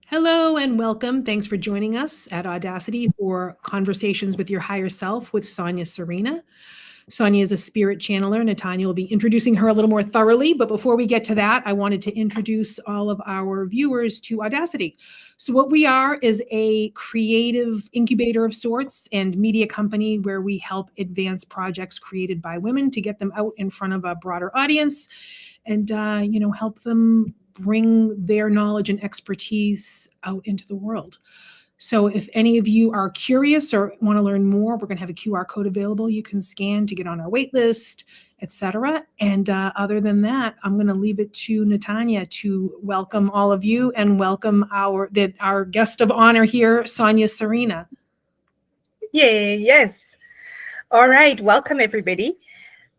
Hello and welcome. Thanks for joining us at Audacity for Conversations with Your Higher Self with Sonia Sarina. Sonia is a spirit channeler. Natanya will be introducing her a little more thoroughly. But before we get to that, I wanted to introduce all of our viewers to Audacity. So what we are is a creative incubator of sorts and media company where we help advance projects created by women to get them out in front of a broader audience and, help them bring their knowledge and expertise out into the world. So if any of you are curious or want to learn more, we're going to have a QR code available you can scan to get on our wait list, etc. And other than that, I'm going to leave it to Natanya to welcome all of you and welcome our guest of honor here, Sonia Sarina. Yay, yes. All right, welcome everybody.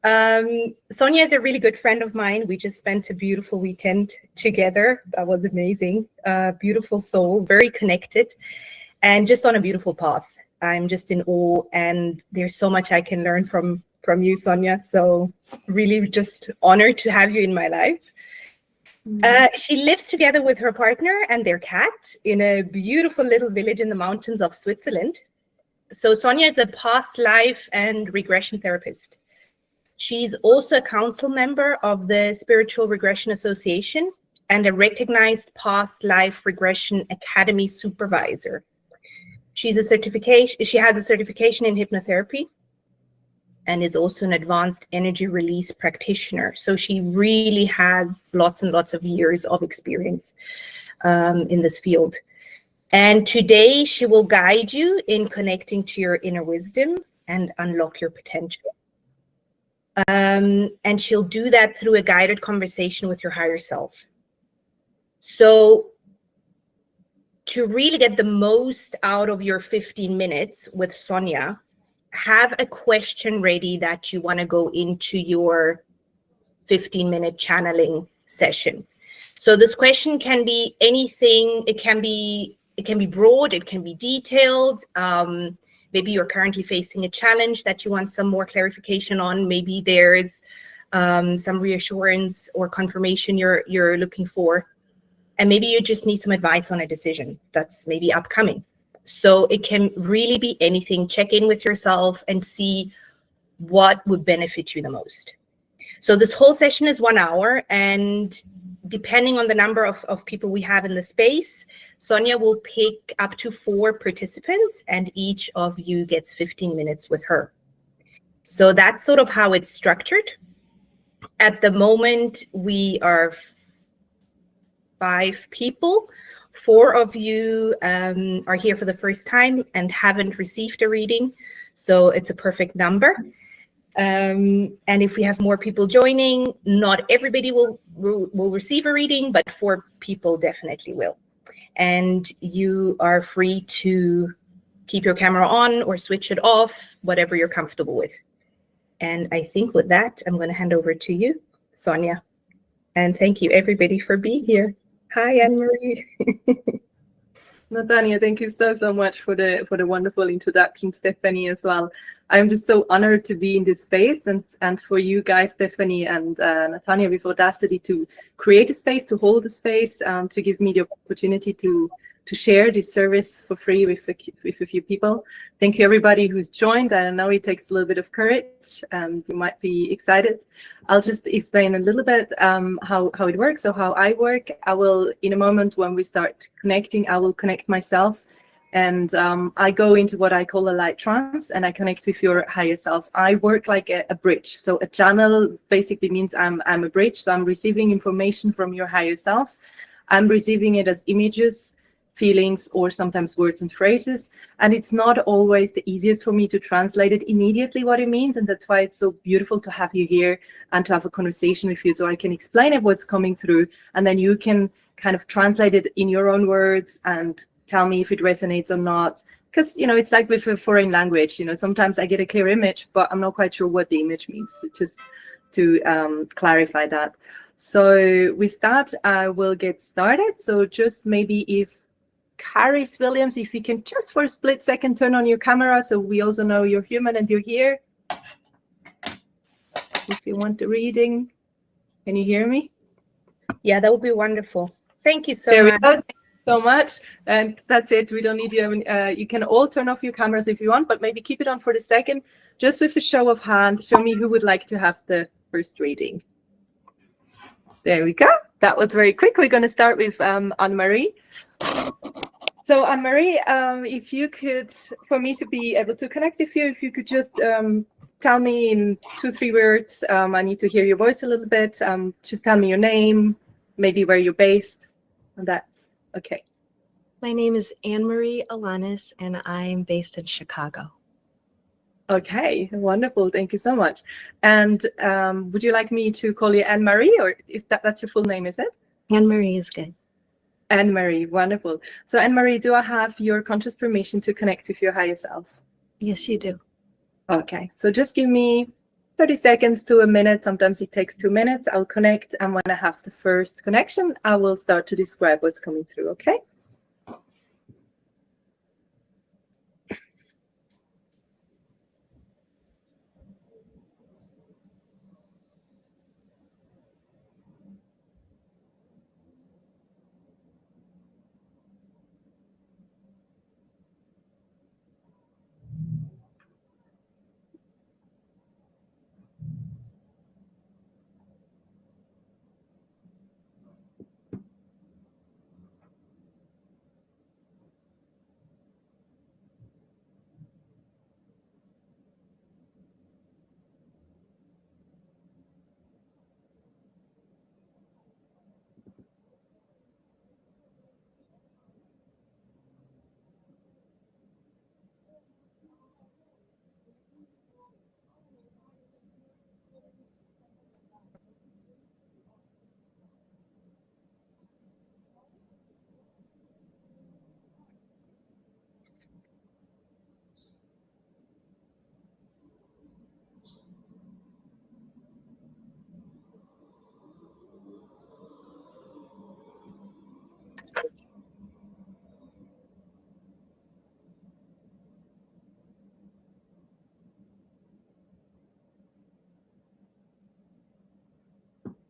Sonia is a really good friend of mine. We just spent a beautiful weekend together. That was amazing. Beautiful soul, very connected, and just on a beautiful path. I'm just in awe, and there's so much I can learn from you, Sonia. So really just honored to have you in my life. She lives together with her partner and their cat in a beautiful little village in the mountains of Switzerland. So Sonia is a past life and regression therapist. She's also a council member of the Spiritual Regression Association and a recognized Past Life Regression Academy supervisor. She has a certification in hypnotherapy and is also an advanced energy release practitioner. So she really has lots and lots of years of experience in this field. And today she will guide you in connecting to your inner wisdom and unlock your potential. And she'll do that through a guided conversation with your higher self. So to really get the most out of your 15 minutes with Sonia, have a question ready that you want to go into your 15-minute channeling session. So this question can be anything. It can be broad, it can be detailed. Maybe you're currently facing a challenge that you want some more clarification on. Maybe there's some reassurance or confirmation you're looking for. And maybe you just need some advice on a decision that's maybe upcoming. So it can really be anything. Check in with yourself and see what would benefit you the most. So this whole session is 1 hour, and depending on the number of people we have in the space, Sonia will pick up to 4 participants, and each of you gets 15 minutes with her. So that's sort of how it's structured. At the moment, we are 5 people. 4 of you are here for the first time and haven't received a reading. So it's a perfect number. And if we have more people joining, not everybody will receive a reading, but 4 people definitely will. And you are free to keep your camera on or switch it off, whatever you're comfortable with. And I think with that, I'm going to hand over to you, Sonia. And thank you, everybody, for being here. Hi, Anne-Marie. Natanya, thank you so much for the wonderful introduction, Stephanie, as well. I'm just so honored to be in this space, and for you guys, Stephanie and Natanya, with Audacity, to create a space, to hold a space, to give me the opportunity to share this service for free with a few people. Thank you, everybody who's joined. I know it takes a little bit of courage, and you might be excited. I'll just explain a little bit how it works, or how I work. I will, in a moment when we start connecting, I will connect myself, and I go into what I call a light trance, and I connect with your higher self. I work like a bridge. So a channel basically means I'm a bridge. So I'm receiving information from your higher self. I'm receiving it as images, feelings, or sometimes words and phrases. And it's not always the easiest for me to translate it immediately what it means. And that's why it's so beautiful to have you here and to have a conversation with you, so I can explain it, what's coming through, and then you can kind of translate it in your own words and tell me if it resonates or not. Because, it's like with a foreign language, sometimes I get a clear image, but I'm not quite sure what the image means, just to clarify that. So with that, I will get started. So just maybe if Caris Williams, if you can just for a split second turn on your camera so we also know you're human and you're here. If you want the reading, can you hear me? Yeah, that would be wonderful. Thank you so much. so much. And that's it. We don't need you. You can all turn off your cameras if you want, but maybe keep it on for the second. Just with a show of hands, show me who would like to have the first reading. There we go. That was very quick. We're going to start with Anne-Marie. So Anne-Marie, if you could, for me to be able to connect with you, if you could just tell me in 2-3 words, I need to hear your voice a little bit. Just tell me your name, maybe where you're based, and that's okay. My name is Anne-Marie Alanis, and I'm based in Chicago. Okay, wonderful. Thank you so much. And would you like me to call you Anne-Marie, or is that's your full name, is it? Anne-Marie is good. Anne-Marie, wonderful. So Anne-Marie, do I have your conscious permission to connect with your higher self? Yes, you do. Okay, so just give me 30 seconds to a minute. Sometimes it takes 2 minutes. I'll connect, and when I have the first connection, I will start to describe what's coming through, okay?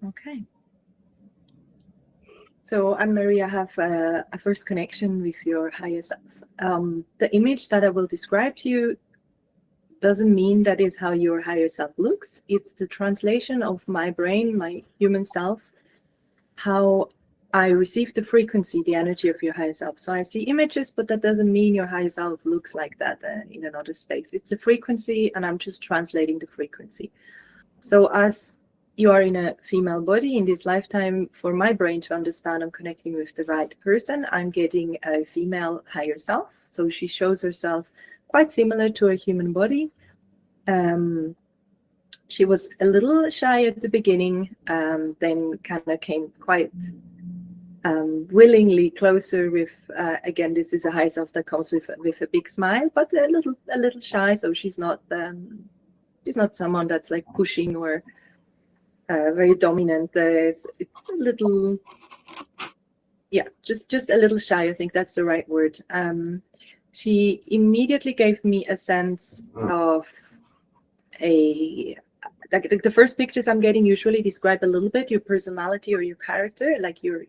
Okay. So Anne-Marie, I have a first connection with your higher self. The image that I will describe to you doesn't mean that is how your higher self looks. It's the translation of my brain, my human self, how I receive the frequency, the energy of your higher self. So I see images, but that doesn't mean your higher self looks like that in another space. It's a frequency, and I'm just translating the frequency. So as you are in a female body in this lifetime, for my brain to understand I'm connecting with the right person, I'm getting a female higher self. So she shows herself quite similar to a human body. She was a little shy at the beginning, then kind of came quite willingly closer with, again, this is a higher self that comes with a big smile, but a little shy. So she's not someone that's like pushing or very dominant. It's a little, yeah, just a little shy. I think that's the right word. She immediately gave me a sense of like the first pictures I'm getting usually describe a little bit your personality or your character, like your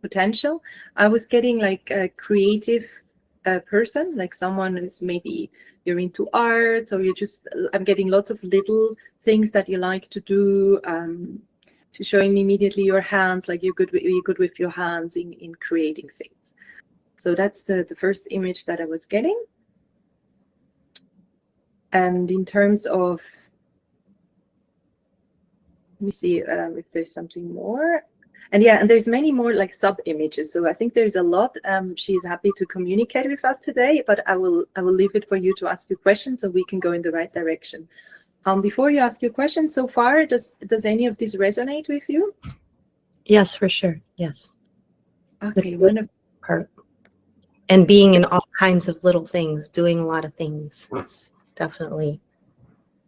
potential. I was getting like a creative person, like someone who's maybe you're into art, or I'm getting lots of little things that you like to do. She's showing me immediately your hands, like you're good with your hands in creating things. So that's the first image that I was getting. And in terms of, let me see if there's something more. And yeah, and there's many more like sub images. So I think there's a lot. She's happy to communicate with us today, but I will leave it for you to ask your questions so we can go in the right direction. Before you ask your question, so far, does any of this resonate with you? Yes, for sure. Yes. Okay, wonderful. Part. And being in all kinds of little things, doing a lot of things. It's definitely,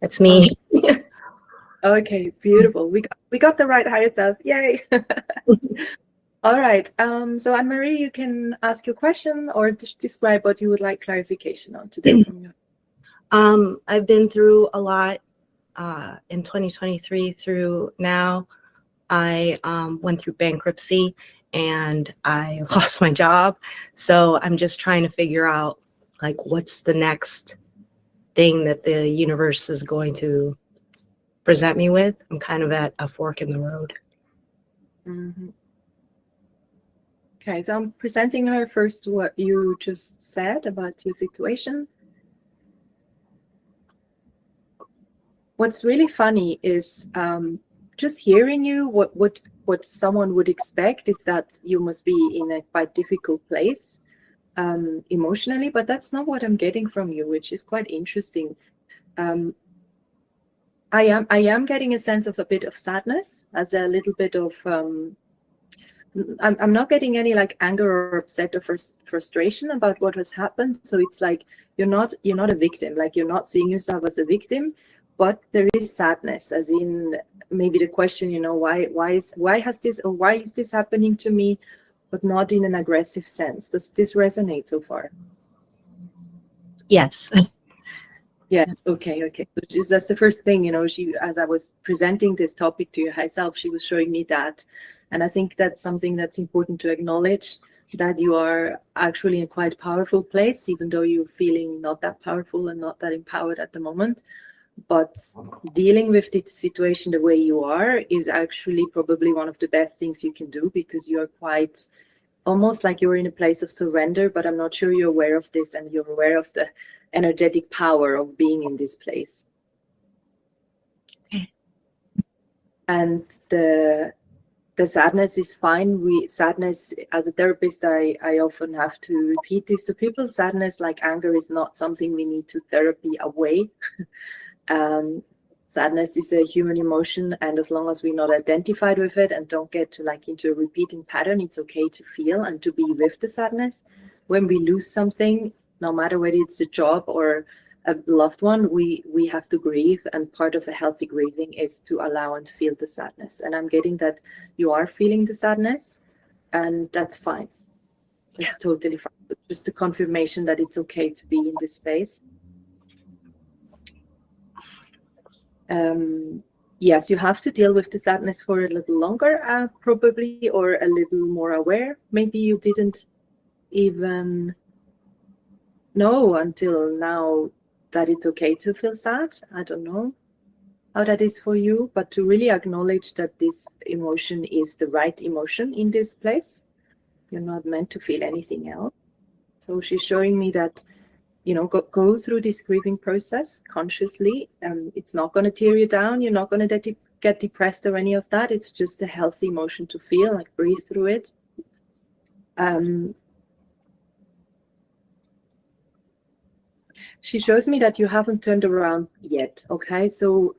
that's me. Okay, beautiful. We got the right higher self. Yay. All right. So Anne-Marie, you can ask your question or just describe what you would like clarification on today. I've been through a lot in 2023 through now. I went through bankruptcy, and I lost my job. So I'm just trying to figure out, like, what's the next thing that the universe is going to present me with. I'm kind of at a fork in the road. Mhm. Okay, so I'm presenting her first what you just said about your situation. What's really funny is just hearing you, what someone would expect is that you must be in a quite difficult place emotionally, but that's not what I'm getting from you, which is quite interesting. I am getting a sense of a bit of sadness, as a little bit of I'm not getting any like anger or upset or frustration about what has happened. So it's like you're not a victim, like you're not seeing yourself as a victim, but there is sadness, as in maybe the question, why is this happening to me, but not in an aggressive sense. Does this resonate so far? Yes. Yeah. Okay. So that's the first thing, she, as I was presenting this topic to your high self, she was showing me that. And I think that's something that's important to acknowledge, that you are actually in a quite powerful place, even though you're feeling not that powerful and not that empowered at the moment. But dealing with this situation the way you are is actually probably one of the best things you can do, because you're quite almost like you're in a place of surrender, but I'm not sure you're aware of this, and you're aware of the energetic power of being in this place. Okay. And the sadness is fine. Sadness, as a therapist, I often have to repeat this to people. Sadness, like anger, is not something we need to therapy away. Sadness is a human emotion, and as long as we're not identified with it and don't get to into a repeating pattern, it's okay to feel and to be with the sadness. When we lose something, no matter whether it's a job or a loved one, we have to grieve, and part of a healthy grieving is to allow and feel the sadness. And I'm getting that you are feeling the sadness, and that's fine. It's totally fine. Just a confirmation that it's okay to be in this space. Yes, you have to deal with the sadness for a little longer, probably, or a little more aware. Maybe you didn't even know until now that it's okay to feel sad. I don't know how that is for you, but to really acknowledge that this emotion is the right emotion in this place. You're not meant to feel anything else. So she's showing me that, go through this grieving process consciously. It's not going to tear you down. You're not going to get depressed or any of that. It's just a healthy emotion to feel, like breathe through it. She shows me that you haven't turned around yet. Okay, so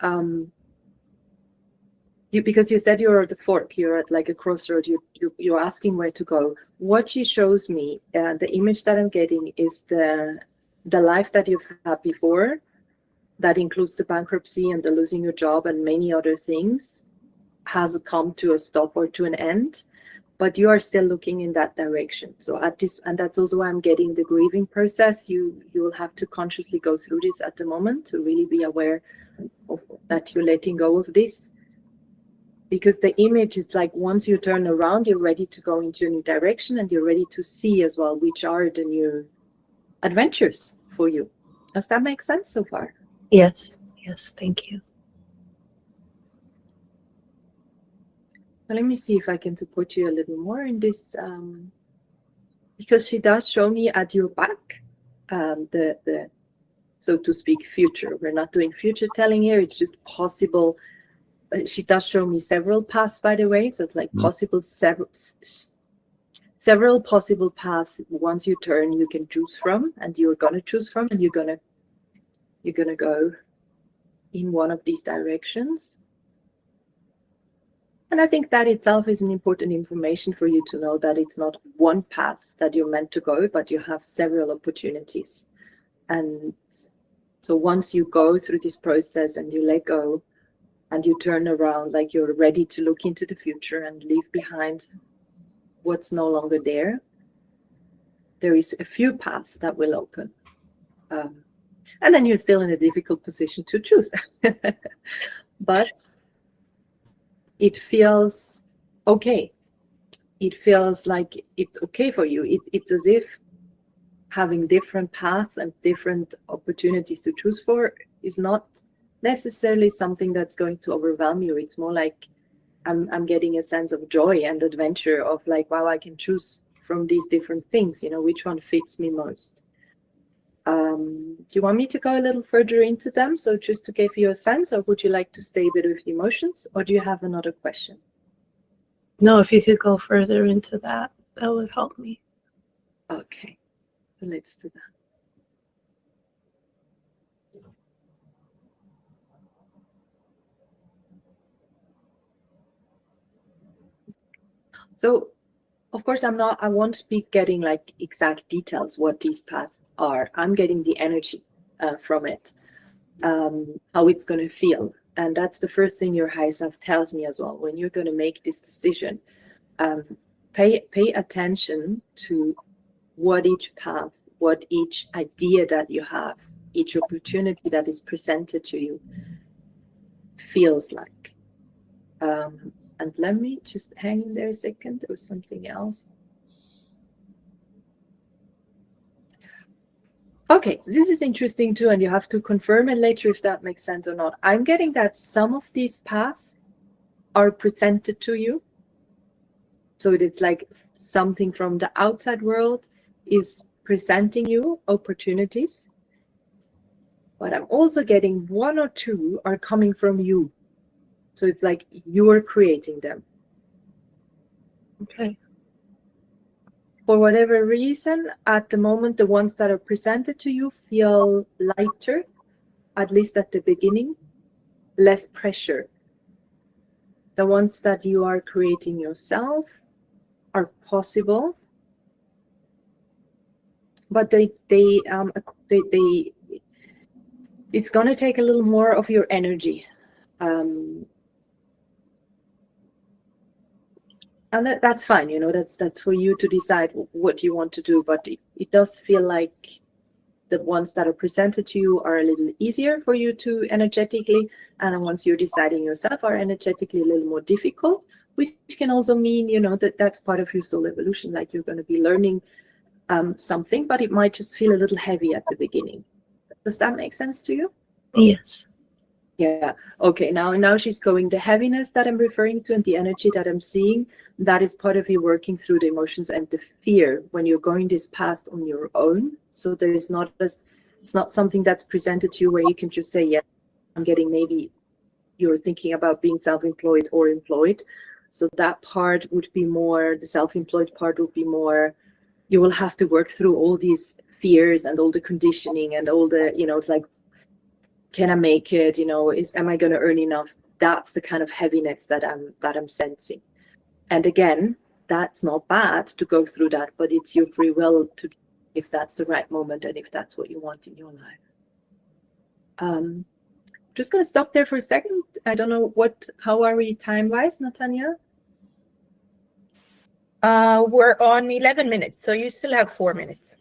because you said you're at the fork, you're at like a crossroad, you're asking where to go. What she shows me, the image that I'm getting, is the life that you've had before, that includes the bankruptcy and the losing your job and many other things, has come to a stop or to an end, but you are still looking in that direction. So and that's also why I'm getting the grieving process. You will have to consciously go through this at the moment to really be aware of that you're letting go of this. Because the image is like, once you turn around, you're ready to go into a new direction, and you're ready to see as well which are the new adventures for you. Does that make sense so far? Yes. Thank you. Now, let me see if I can support you a little more in this, because she does show me at your back the so to speak future. We're not doing future telling here. It's just possible. She does show me several paths, by the way. So it's like possible several possible paths. Once you turn, you can choose from, and you're gonna choose from, and you're gonna go in one of these directions. And I think that itself is an important information for you to know, that it's not one path that you're meant to go, but you have several opportunities. And so once you go through this process and you let go and you turn around, like you're ready to look into the future and leave behind what's no longer there, there is a few paths that will open. And then you're still in a difficult position to choose. But it feels okay it feels like it's okay for you. It's as if having different paths and different opportunities to choose for is not necessarily something that's going to overwhelm you. It's more like I'm getting a sense of joy and adventure of like, wow, I can choose from these different things, which one fits me most. Do you want me to go a little further into them? So just to give you a sense, or would you like to stay a bit with the emotions, or do you have another question? No, if you could go further into that, that would help me. Okay, so let's do that. So, of course, I won't be getting like exact details what these paths are. I'm getting the energy from it, how it's going to feel. And that's the first thing your higher self tells me as well. When you're going to make this decision, pay attention to what each path, what each idea that you have, each opportunity that is presented to you feels like. And let me just hang in there a second. There was something else. Okay, this is interesting too, and you have to confirm it later if that makes sense or not. I'm getting that some of these paths are presented to you. So it's like something from the outside world is presenting you opportunities. But I'm also getting one or two are coming from you. So it's like you're creating them. Okay. For whatever reason, at the moment, the ones that are presented to you feel lighter, at least at the beginning, less pressure. The ones that you are creating yourself are possible, but it's going to take a little more of your energy. And that's fine, that's for you to decide what you want to do. But it does feel like the ones that are presented to you are a little easier for you to energetically, and the ones you're deciding yourself are energetically a little more difficult, which can also mean, that's part of your soul evolution, like you're going to be learning something, but it might just feel a little heavy at the beginning. Does that make sense to you? Yes. Yeah. Okay. Now she's going, the heaviness that I'm referring to and the energy that I'm seeing, that is part of you working through the emotions and the fear when you're going this path on your own. So there is not it's not something that's presented to you where you can just say, yeah, I'm getting, maybe you're thinking about being self-employed or employed. So that part would be more, the self-employed part would be more, you will have to work through all these fears and all the conditioning and all the, it's like, can I make it? Am I going to earn enough? That's the kind of heaviness that I'm sensing. And again, that's not bad to go through that, but it's your free will to, if that's the right moment and if that's what you want in your life. Just going to stop there for a second. I don't know how are we time-wise, Natanya? We're on 11 minutes, so you still have 4 minutes.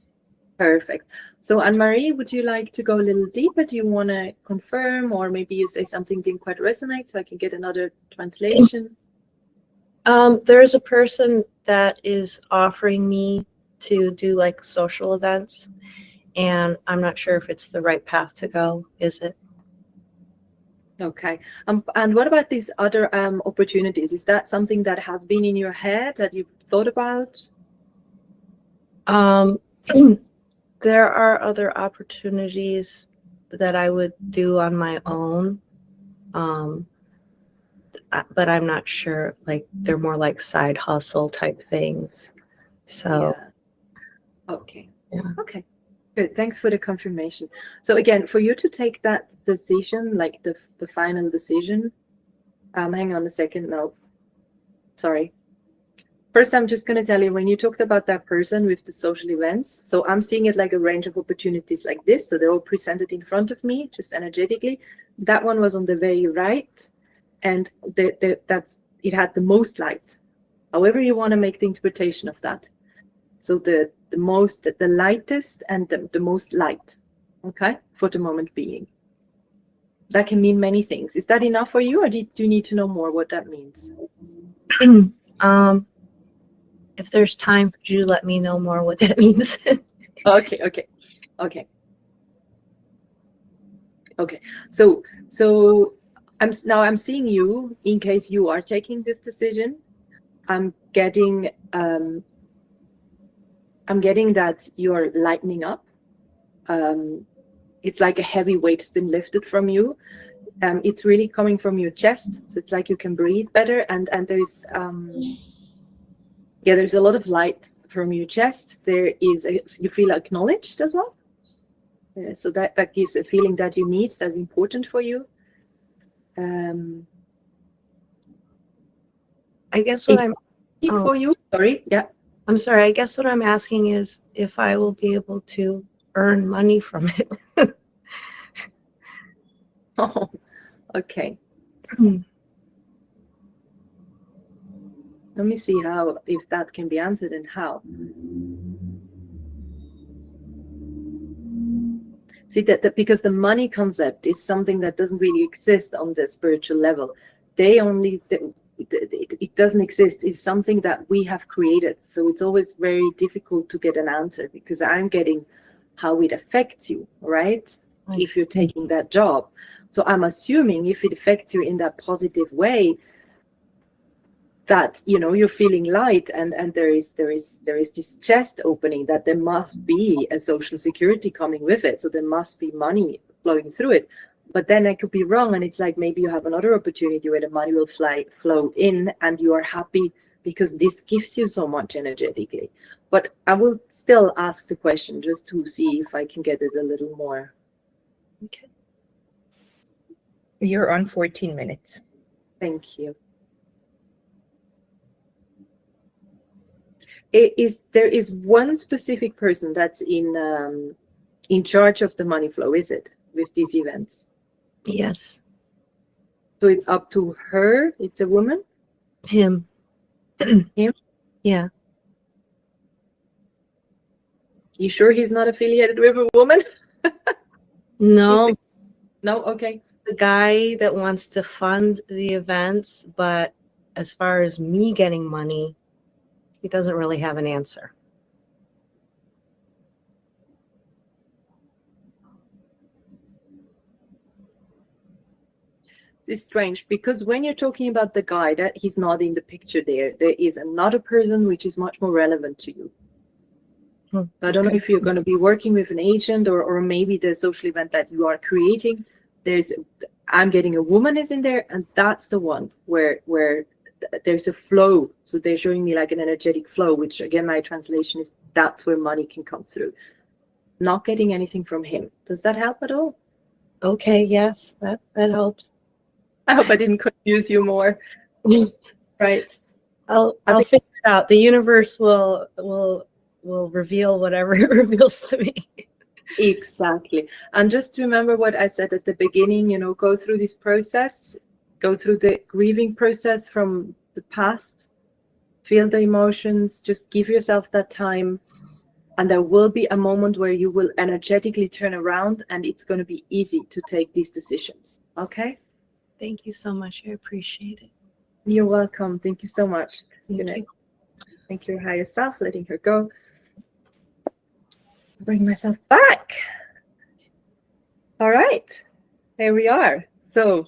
Perfect. So Anne-Marie, would you like to go a little deeper? Do you want to confirm, or maybe you say something didn't quite resonate so I can get another translation? There's a person that is offering me to do like social events, and I'm not sure if it's the right path to go. Is it? Okay. And what about these other opportunities? Is that something that has been in your head that you've thought about? There are other opportunities that I would do on my own, but I'm not sure. Like they're more like side hustle type things. So, yeah. Okay. Yeah. Okay. Good. Thanks for the confirmation. So again, for you to take that decision, like the final decision, hang on a second. No, sorry. First, I'm just going to tell you, when you talked about that person with the social events, so I'm seeing it like a range of opportunities like this. So they're all presented in front of me, just energetically. That one was on the very right, and it had the most light. However you want to make the interpretation of that. So the lightest and the most light, okay, for the moment being. That can mean many things. Is that enough for you, or do you need to know more what that means? if there's time, could you let me know more what that means? Okay. So I'm seeing you in case you are taking this decision. I'm getting that you're lightening up. It's like a heavy weight's been lifted from you. It's really coming from your chest, so it's like you can breathe better, and there's there's a lot of light from your chest. You feel acknowledged as well. So that gives a feeling that you need, that's important for you. I guess what I'm for you. Sorry, yeah. I'm sorry. I guess what I'm asking is if I will be able to earn money from it. Oh, okay. Let me see if that can be answered and how. See that because the money concept is something that doesn't really exist on the spiritual level. It doesn't exist. It's something that we have created. So it's always very difficult to get an answer because I'm getting how it affects you, right? If you're taking that job. So I'm assuming if it affects you in that positive way, that you're feeling light and there is this chest opening, that there must be a social security coming with it, so there must be money flowing through it. But then I could be wrong, and it's like maybe you have another opportunity where the money will flow in and you are happy because this gives you so much energetically. But I will still ask the question just to see if I can get it a little more. Okay. You're on 14 minutes. Thank you. There is one specific person that's in charge of the money flow, is it, with these events? Yes. So it's up to her? It's a woman? Him. Him? Yeah. You sure he's not affiliated with a woman? No. No? Okay. The guy that wants to fund the events, but as far as me getting money, he doesn't really have an answer. It's strange because when you're talking about the guy, that he's not in the picture there. There is another person which is much more relevant to you. I don't know if you're going to be working with an agent or maybe the social event that you are creating. I'm getting a woman is in there, and that's the one where there's a flow. So they're showing me like an energetic flow, which again, my translation is that's where money can come through. Not getting anything from him. Does that help at all? Okay, yes, that helps. I hope I didn't confuse you more. Right. I'll figure it out. The universe will reveal whatever it reveals to me. Exactly. And just remember what I said at the beginning, go through this process, go through the grieving process from the past, feel the emotions, just give yourself that time. And there will be a moment where you will energetically turn around and it's going to be easy to take these decisions. Okay? Thank you so much. I appreciate it. You're welcome. Thank you so much. Thank you. Thank your higher self, letting her go. Bring myself back. All right. There we are. So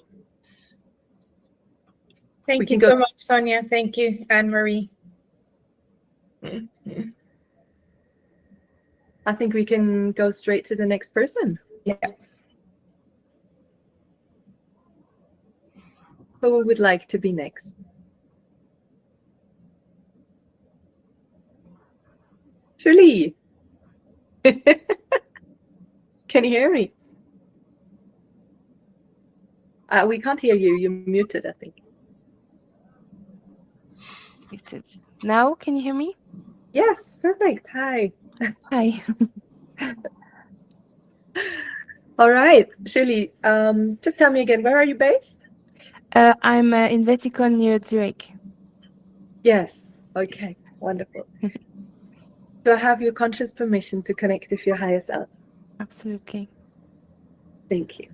Thank you so much, Sonia. Thank you, Anne-Marie. I think we can go straight to the next person. Yeah. Who would like to be next? Julie. Can you hear me? We can't hear you. You're muted, I think. Now, can you hear me? Yes, perfect. Hi. Hi. All right, Julie, just tell me again, where are you based? I'm in Vatican near Zurich. Yes. Okay, wonderful. Do I have your conscious permission to connect with your higher self? Absolutely. Thank you.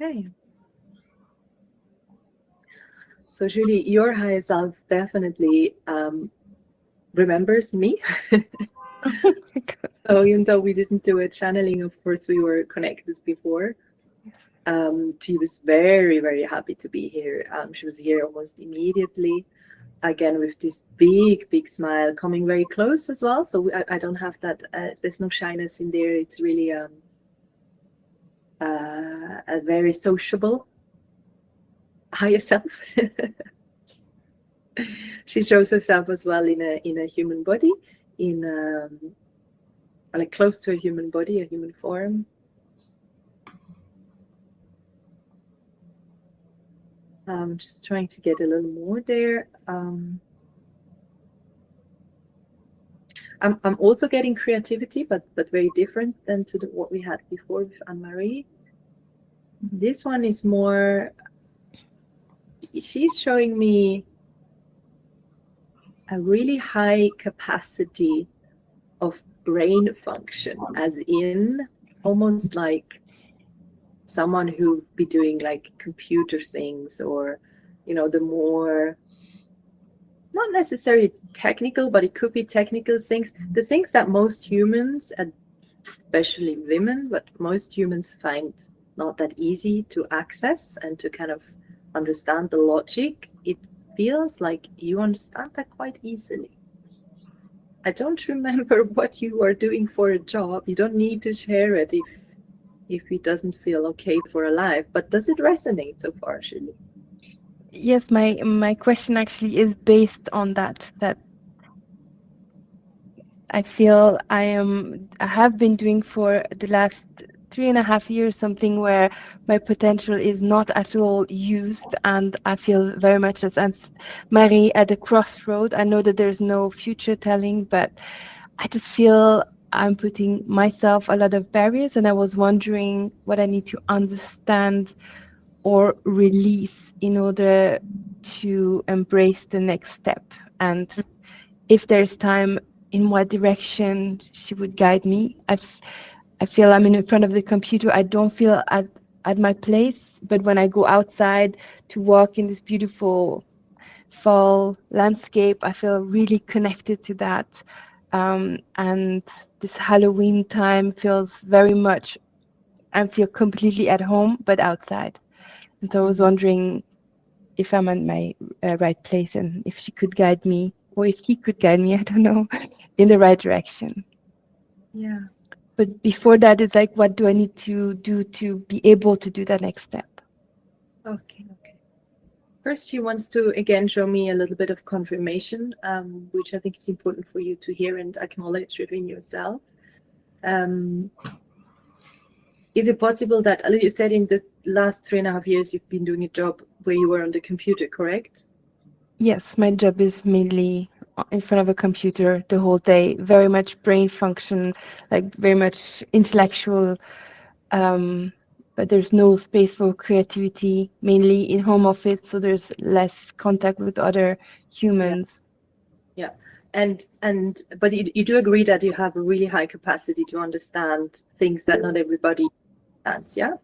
Okay. So Julie, your higher self definitely remembers me. So even though we didn't do a channeling, of course, we were connected before. She was very, very happy to be here. She was here almost immediately, again with this big, big smile, coming very close as well. So I don't have that, there's no shyness in there. It's really a very sociable higher self. She shows herself as well in a human body, in like close to a human body, a human form. Just trying to get a little more there. I'm also getting creativity, but very different than to what we had before with Anne-Marie. This one is more, she's showing me a really high capacity of brain function, as in almost like someone who be doing like computer things, or, you know, the more, not necessarily technical, but it could be technical things, the things that most humans, and especially women, but most humans find not that easy to access and to kind of understand the logic. It feels like you understand that quite easily. I don't remember what you are doing for a job. You don't need to share it if it doesn't feel okay for a life, but does it resonate so far, Julie? Yes, my question actually is based on that I feel I have been doing for the last 3.5 years something where my potential is not at all used, and I feel very much as Marie at a crossroad. I know that there's no future telling, but I just feel I'm putting myself a lot of barriers, and I was wondering what I need to understand or release in order to embrace the next step, and if there's time, in what direction she would guide me. I feel I'm in front of the computer. I don't feel at my place, but when I go outside to walk in this beautiful fall landscape, I feel really connected to that. And this Halloween time feels very much, I feel completely at home, but outside. And so I was wondering if I'm at my right place, and if she could guide me, or if he could guide me, I don't know, in the right direction. Yeah. But before that, it's like, what do I need to do to be able to do that next step? Okay. First, she wants to again show me a little bit of confirmation, which I think is important for you to hear and acknowledge within yourself. Is it possible that, you said in the last 3.5 years you've been doing a job where you were on the computer, correct? Yes, my job is mainly in front of a computer the whole day, very much brain function, like very much intellectual, but there's no space for creativity, mainly in home office, so there's less contact with other humans. Yeah. But you do agree that you have a really high capacity to understand things that not everybody understands, yeah?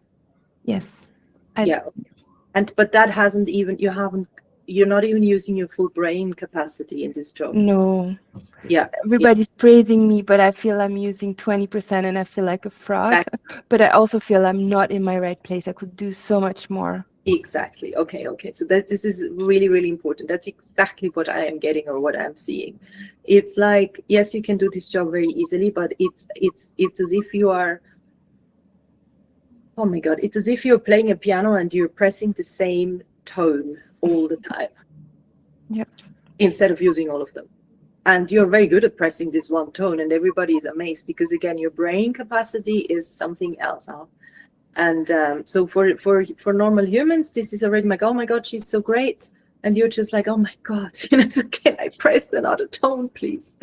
Yes. But that hasn't even, you're not even using your full brain capacity in this job. No. Yeah. Everybody's praising me, but I feel I'm using 20% and I feel like a fraud. Exactly. But I also feel I'm not in my right place. I could do so much more. Exactly. Okay. So this is really, really important. That's exactly what I am getting, or what I'm seeing. It's like, yes, you can do this job very easily, but it's as if you are, oh my God, it's as if you're playing a piano and you're pressing the same tone all the time. Yes. Instead of using all of them. And you're very good at pressing this one tone, and everybody is amazed, because again, your brain capacity is something else. And so for normal humans, this is already like, oh my God, she's so great. And you're just like, oh my God, can I press another tone, please?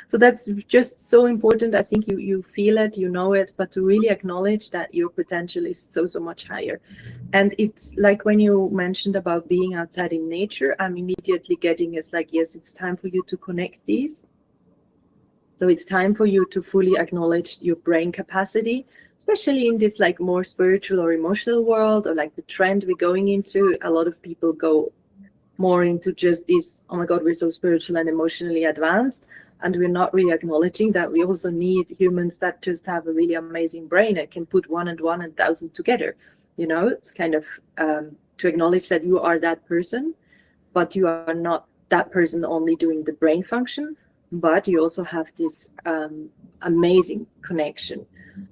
So that's just so important. I think you feel it, you know it, but to really acknowledge that your potential is so much higher. And it's like when you mentioned about being outside in nature, I'm immediately getting, it's like, yes, it's time for you to connect these. So it's time for you to fully acknowledge your brain capacity. especially in this like more spiritual or emotional world, or like the trend we're going into, a lot of people go more into just this, oh my God, we're so spiritual and emotionally advanced. And we're not really acknowledging that we also need humans that just have a really amazing brain and can put 1 and 1 and 1,000 together. You know, it's kind of to acknowledge that you are that person, but you are not that person only doing the brain function, but you also have this amazing connection.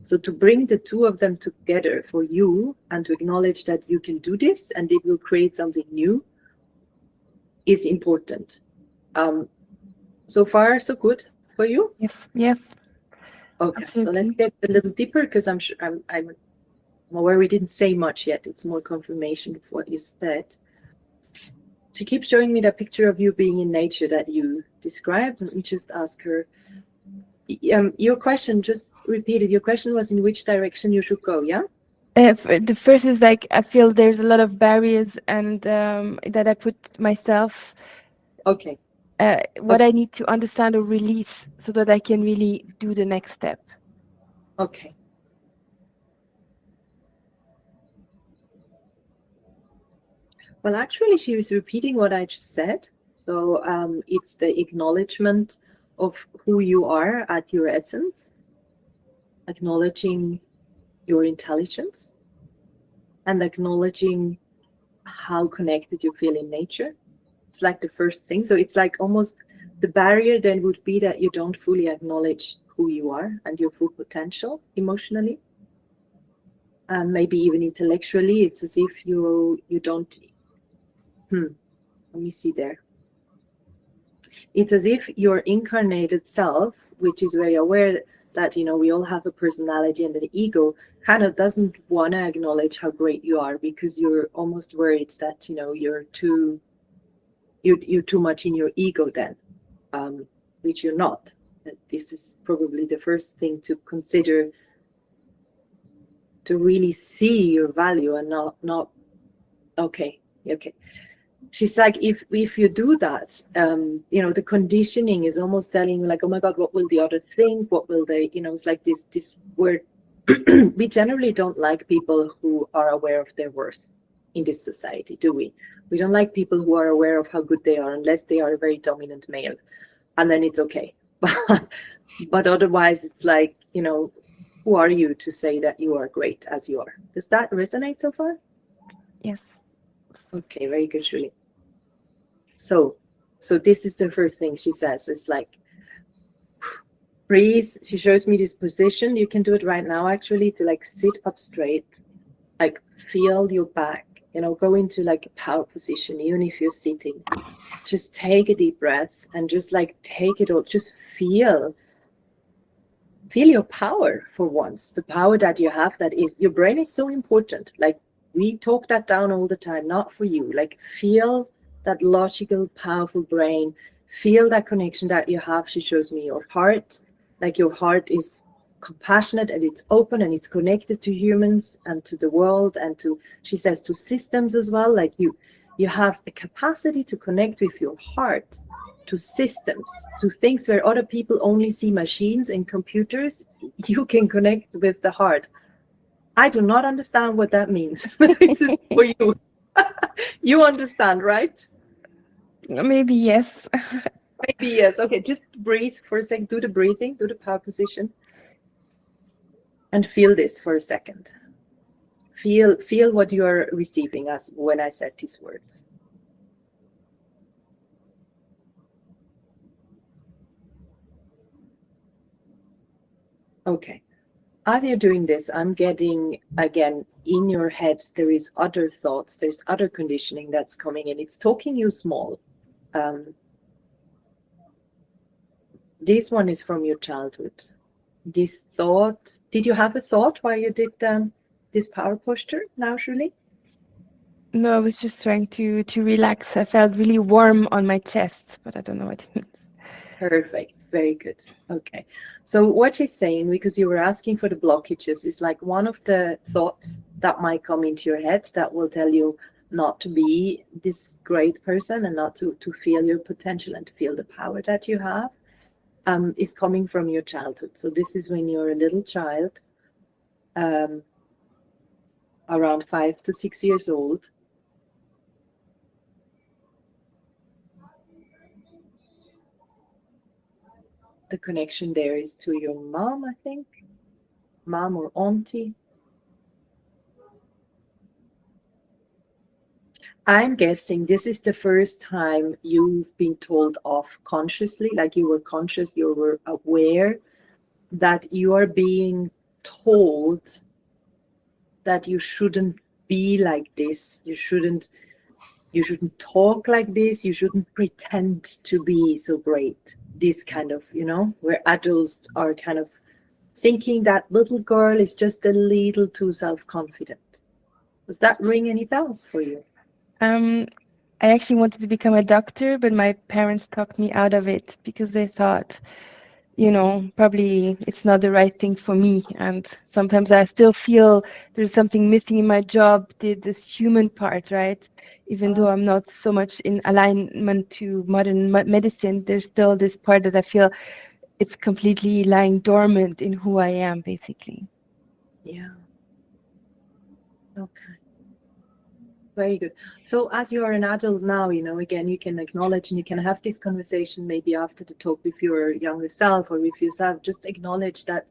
So to bring the two of them together for you and to acknowledge that you can do this and it will create something new is important. So far, so good for you? Yes, yes. Okay, Absolutely. so let's get a little deeper, because I'm sure I'm aware we didn't say much yet. It's more confirmation of what you said. She keeps showing me that picture of you being in nature that you described. Let me just ask her. Your question, just repeated. Your question was in which direction you should go, yeah? The first is like I feel there's a lot of barriers and that I put myself. Okay. What I need to understand or release so that I can really do the next step. Okay. Well, actually, she was repeating what I just said. So it's the acknowledgement of who you are at your essence, acknowledging your intelligence, and acknowledging how connected you feel in nature. It's like the first thing. So it's like almost the barrier then would be that you don't fully acknowledge who you are and your full potential emotionally. And maybe even intellectually, it's as if you don't. Let me see there. It's as if your incarnated self, which is very aware that, you know, we all have a personality and an ego, kind of doesn't want to acknowledge how great you are, because you're almost worried that, you know, you're too much in your ego then, which you're not. This is probably the first thing to consider, to really see your value and not okay. She's like, if you do that, you know, the conditioning is almost telling you like, oh my God, what will the other think? What will they, you know, it's like this word. We generally don't like people who are aware of their worth in this society, do we? We don't like people who are aware of how good they are, unless they are a very dominant male, and then it's okay. But otherwise, it's like, you know, who are you to say that you are great as you are? Does that resonate so far? Yes. Okay, very good, Julie. So this is the first thing she says. It's like, breathe. She shows me this position. You can do it right now, actually, to like sit up straight, like feel your back, you know, go into like a power position, even if you're sitting. Just take a deep breath and just like take it all. Just feel your power for once. The power that you have, that is, your brain is so important. Like, we talk that down all the time, not for you. Like, feel that logical, powerful brain. Feel that connection that you have. She shows me your heart. Like, your heart is compassionate and it's open and it's connected to humans and to the world and to, she says, to systems as well. Like, you have a capacity to connect with your heart to systems, to things where other people only see machines and computers. You can connect with the heart. I do not understand what that means. This is for you. You understand, right? Maybe yes. Maybe yes. Okay, just breathe for a second. Do the breathing, do the power position. And feel this for a second. Feel what you are receiving as when I said these words. Okay. As you're doing this, I'm getting, again, in your head, there is other thoughts, there's other conditioning that's coming in. It's talking you small. This one is from your childhood. This thought, did you have a thought while you did this power posture now, Julie? No, I was just trying to relax. I felt really warm on my chest, but I don't know what it means. Perfect. Very good. Okay. So what she's saying, because you were asking for the blockages, is like one of the thoughts that might come into your head that will tell you not to be this great person and not to feel your potential and to feel the power that you have, is coming from your childhood. So this is when you're a little child around 5 to 6 years old. The connection there is to your mom, I think. Mom or auntie. I'm guessing this is the first time you've been told off consciously, like you were conscious, you were aware that you are being told that you shouldn't be like this, you shouldn't talk like this, you shouldn't pretend to be so great. This kind of, where adults are kind of thinking that little girl is just a little too self-confident. Does that ring any bells for you? I actually wanted to become a doctor, but my parents talked me out of it because they thought, probably it's not the right thing for me. And sometimes I still feel there's something missing in my job, this human part, right? Even though I'm not so much in alignment to modern medicine, there's still this part that I feel it's completely lying dormant in who I am, basically. Yeah. Okay. Very good. So as you are an adult now, again, you can acknowledge and you can have this conversation maybe after the talk with your younger self or with yourself. Just acknowledge that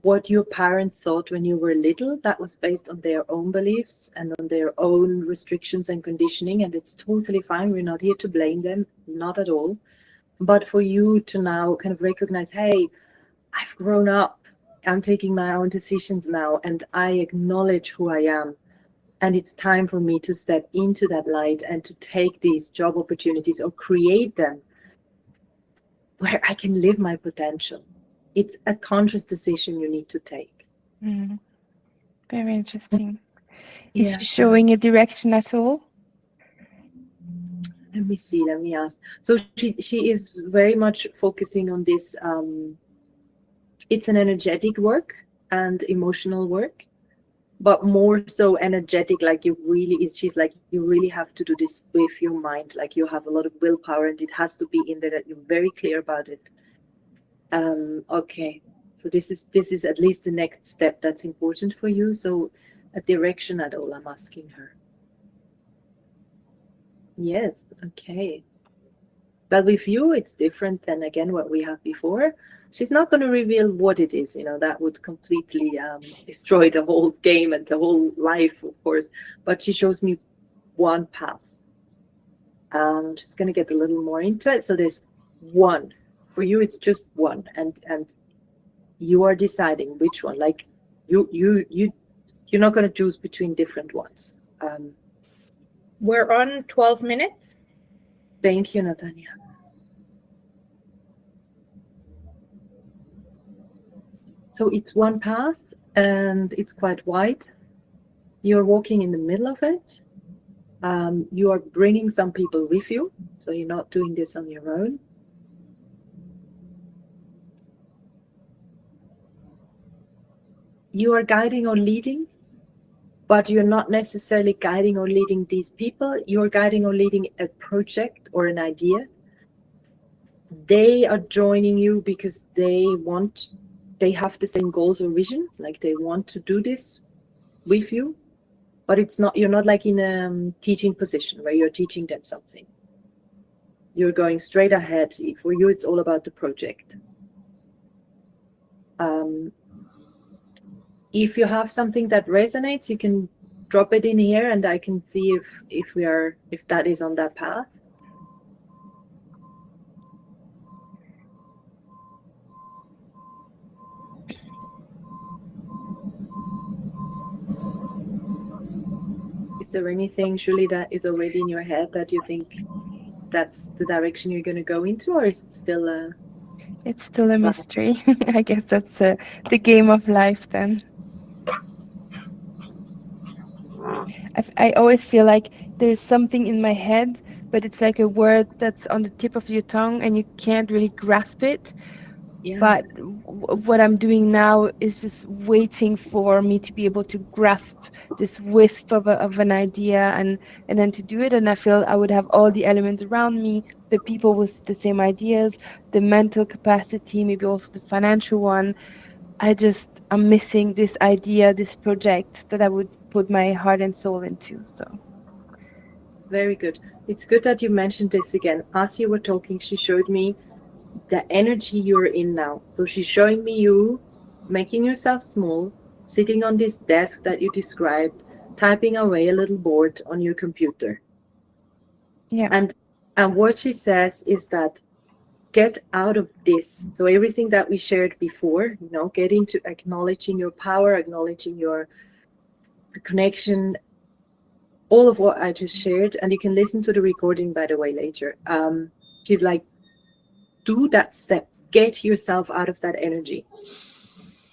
what your parents thought when you were little, that was based on their own beliefs and on their own restrictions and conditioning. And it's totally fine. We're not here to blame them, not at all. But for you to now kind of recognize, hey, I've grown up. I'm taking my own decisions now, and I acknowledge who I am. And it's time for me to step into that light and to take these job opportunities or create them where I can live my potential. It's a conscious decision you need to take. Very interesting. Is she showing a direction at all? Let me see, let me ask. So she is very much focusing on this. It's an energetic work and emotional work, but more so energetic, like she's like, you really have to do this with your mind, like you have a lot of willpower and it has to be in there, that you're very clear about it. Okay, so this is at least the next step that's important for you. So a direction at all, I'm asking her. Yes, okay. But with you, it's different than, again, what we had before. She's not going to reveal what it is, that would completely destroy the whole game and the whole life, of course. But she shows me one path. I'm just going to get a little more into it. So there's one. For you, it's just one. And you are deciding which one. Like, you're not going to choose between different ones. We're on 12 minutes. Thank you, Natania. So it's one path and it's quite wide. You're walking in the middle of it. You are bringing some people with you. So you're not doing this on your own. You are guiding or leading, but you're not necessarily guiding or leading these people. You're guiding or leading a project or an idea. They are joining you because they have the same goals or vision, like they want to do this with you, but you're not like in a teaching position where you're teaching them something. You're going straight ahead. For you, it's all about the project. If you have something that resonates, you can drop it in here and I can see if that is on that path. Is there anything, Julie, that is already in your head that you think that's the direction you're going to go into, or is it still a... It's still a mystery. I guess that's the game of life then. I always feel like there's something in my head, but it's like a word that's on the tip of your tongue and you can't really grasp it. Yeah. But what I'm doing now is just waiting for me to be able to grasp this wisp of an idea and then to do it. And I feel I would have all the elements around me, the people with the same ideas, the mental capacity, maybe also the financial one. I'm missing this idea, this project that I would put my heart and soul into. So Very good. It's good that you mentioned this again. As you were talking, she showed me the energy you're in now. So she's showing me you making yourself small, sitting on this desk that you described, typing away a little board on your computer. yeah. And what she says is that get out of this. So everything that we shared before, get into acknowledging your power, acknowledging your connection, all of what I just shared. And you can listen to the recording, by the way, later. She's like, do that step, get yourself out of that energy.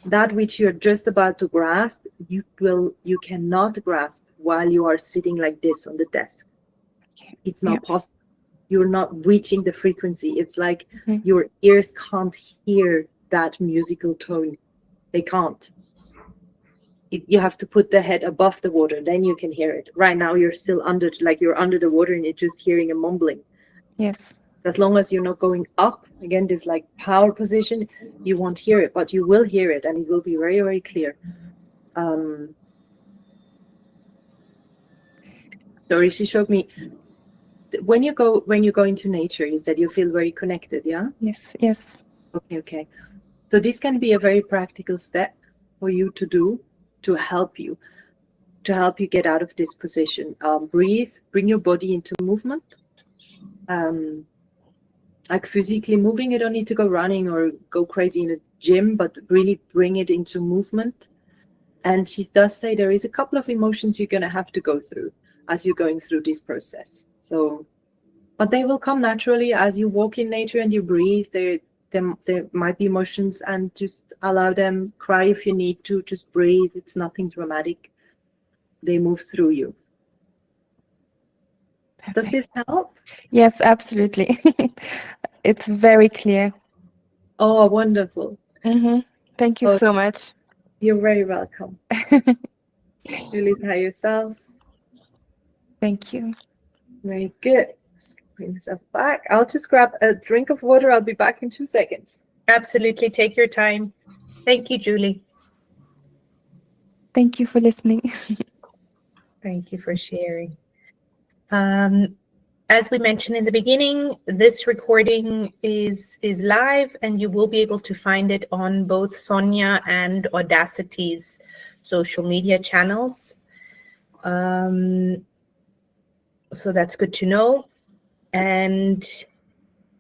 That which you're just about to grasp, you cannot grasp while you are sitting like this on the desk. It's not possible. You're not reaching the frequency. It's like your ears can't hear that musical tone. They can't. You have to put the head above the water, then you can hear it. Right now, you're still under the water and you're just hearing a mumbling. Yes. As long as you're not going up, again, this like power position, you won't hear it, but you will hear it and it will be very, very clear. Sorry, she showed me. When you go into nature, you said you feel very connected, yeah? Yes. Okay. So this can be a very practical step for you to do to help you get out of this position. Breathe, bring your body into movement. Like physically moving, you don't need to go running or go crazy in a gym, but really bring it into movement. And she does say there is a couple of emotions you're going to have to go through as you're going through this process. So, but they will come naturally as you walk in nature and you breathe. There might be emotions, and just allow them. Cry if you need to. Just breathe. It's nothing dramatic. They move through you. Perfect. Does this help? Yes, absolutely. It's very clear. Oh, wonderful. Thank you so much. You're very welcome. Julie, by yourself. Thank you. Very good. Just bring myself back. I'll just grab a drink of water. I'll be back in 2 seconds. Absolutely. Take your time. Thank you, Julie. Thank you for listening. Thank you for sharing. As we mentioned in the beginning, this recording is live, and you will be able to find it on both Sonia and AWEDACITY's social media channels. So that's good to know. And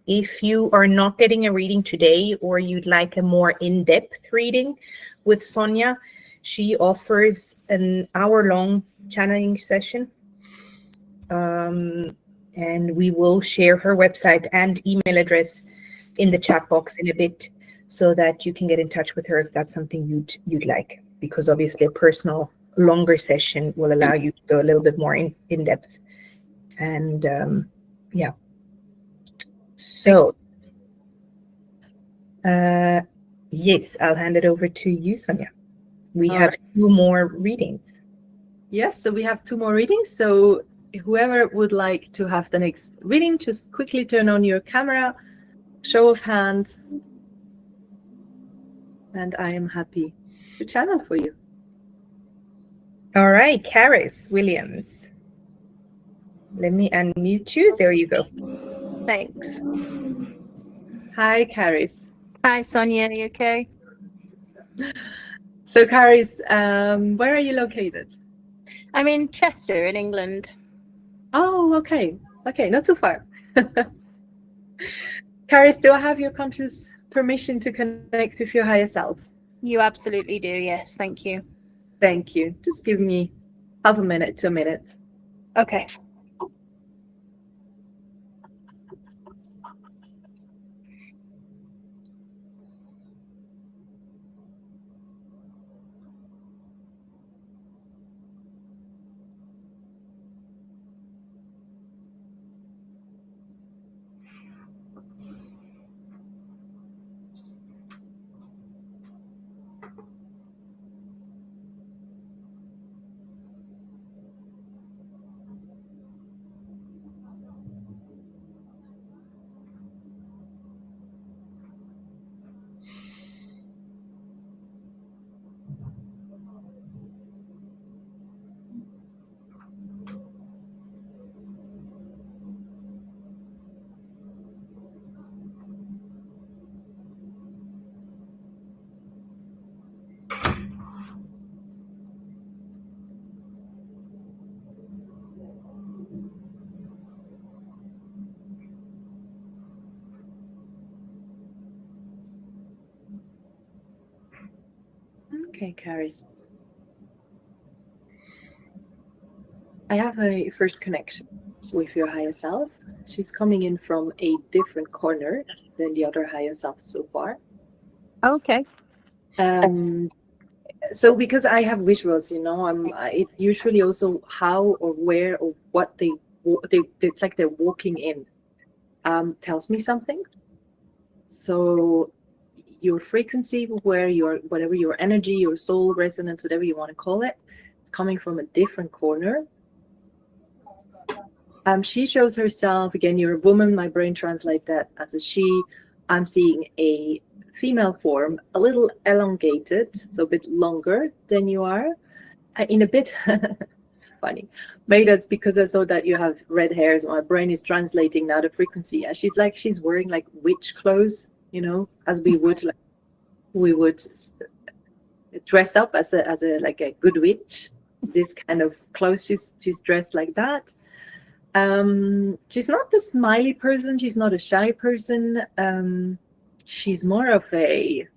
if you are not getting a reading today, or you'd like a more in-depth reading with Sonia, she offers an hour-long channeling session. And we will share her website and email address in the chat box in a bit, so that you can get in touch with her if that's something you'd like, because obviously a personal longer session will allow you to go a little bit more in depth. And yeah. So yes, I'll hand it over to you, Sonia. We have 2 more readings. Yes, so we have 2 more readings. So whoever would like to have the next reading, just quickly turn on your camera, show of hands, and I am happy to channel for you. All right, Caris Williams. Let me unmute you. There you go. Thanks. Hi, Caris. Hi, Sonia. Are you okay? So, Caris, where are you located? I'm in Chester, in England. Oh, okay. Okay, not too far. Caris, do I have your conscious permission to connect with your higher self? You absolutely do, yes. Thank you. Thank you. Just give me half a minute to a minute. Okay. Okay, Caris. I have a first connection with your higher self. She's coming in from a different corner than the other higher self so far. Okay. So because I have visuals, it usually also how or where or what it's like they're walking in, tells me something. So your frequency, whatever your energy, your soul resonance, whatever you want to call it, it's coming from a different corner. She shows herself, again, you're a woman, my brain translates that as a she. I'm seeing a female form, a little elongated, so a bit longer than you are. In a bit, it's funny. Maybe that's because I saw that you have red hairs. My brain is translating now the frequency. And she's wearing like witch clothes, as we would dress up as a like a good witch. This kind of clothes, she's dressed like that. She's not the smiley person. She's not a shy person. She's more of a,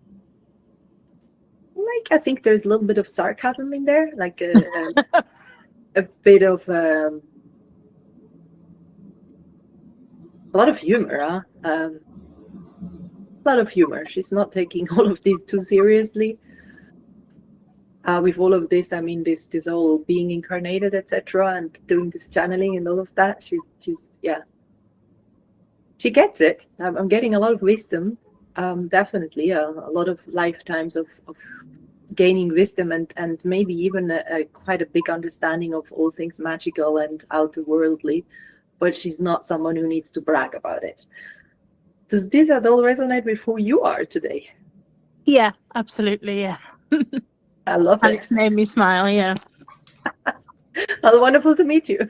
like, I think there's a little bit of sarcasm in there, like a bit of a lot of humor. A lot of humor. She's not taking all of this too seriously. With all of this, I mean, this whole being incarnated, etc., and doing this channeling and all of that. She's yeah. She gets it. I'm getting a lot of wisdom. Definitely a lot of lifetimes of gaining wisdom and maybe even quite a big understanding of all things magical and outer-worldly, but she's not someone who needs to brag about it. Does this at all resonate with who you are today? Yeah, absolutely. Yeah. I love it. It's made me smile. Yeah. Well, wonderful to meet you.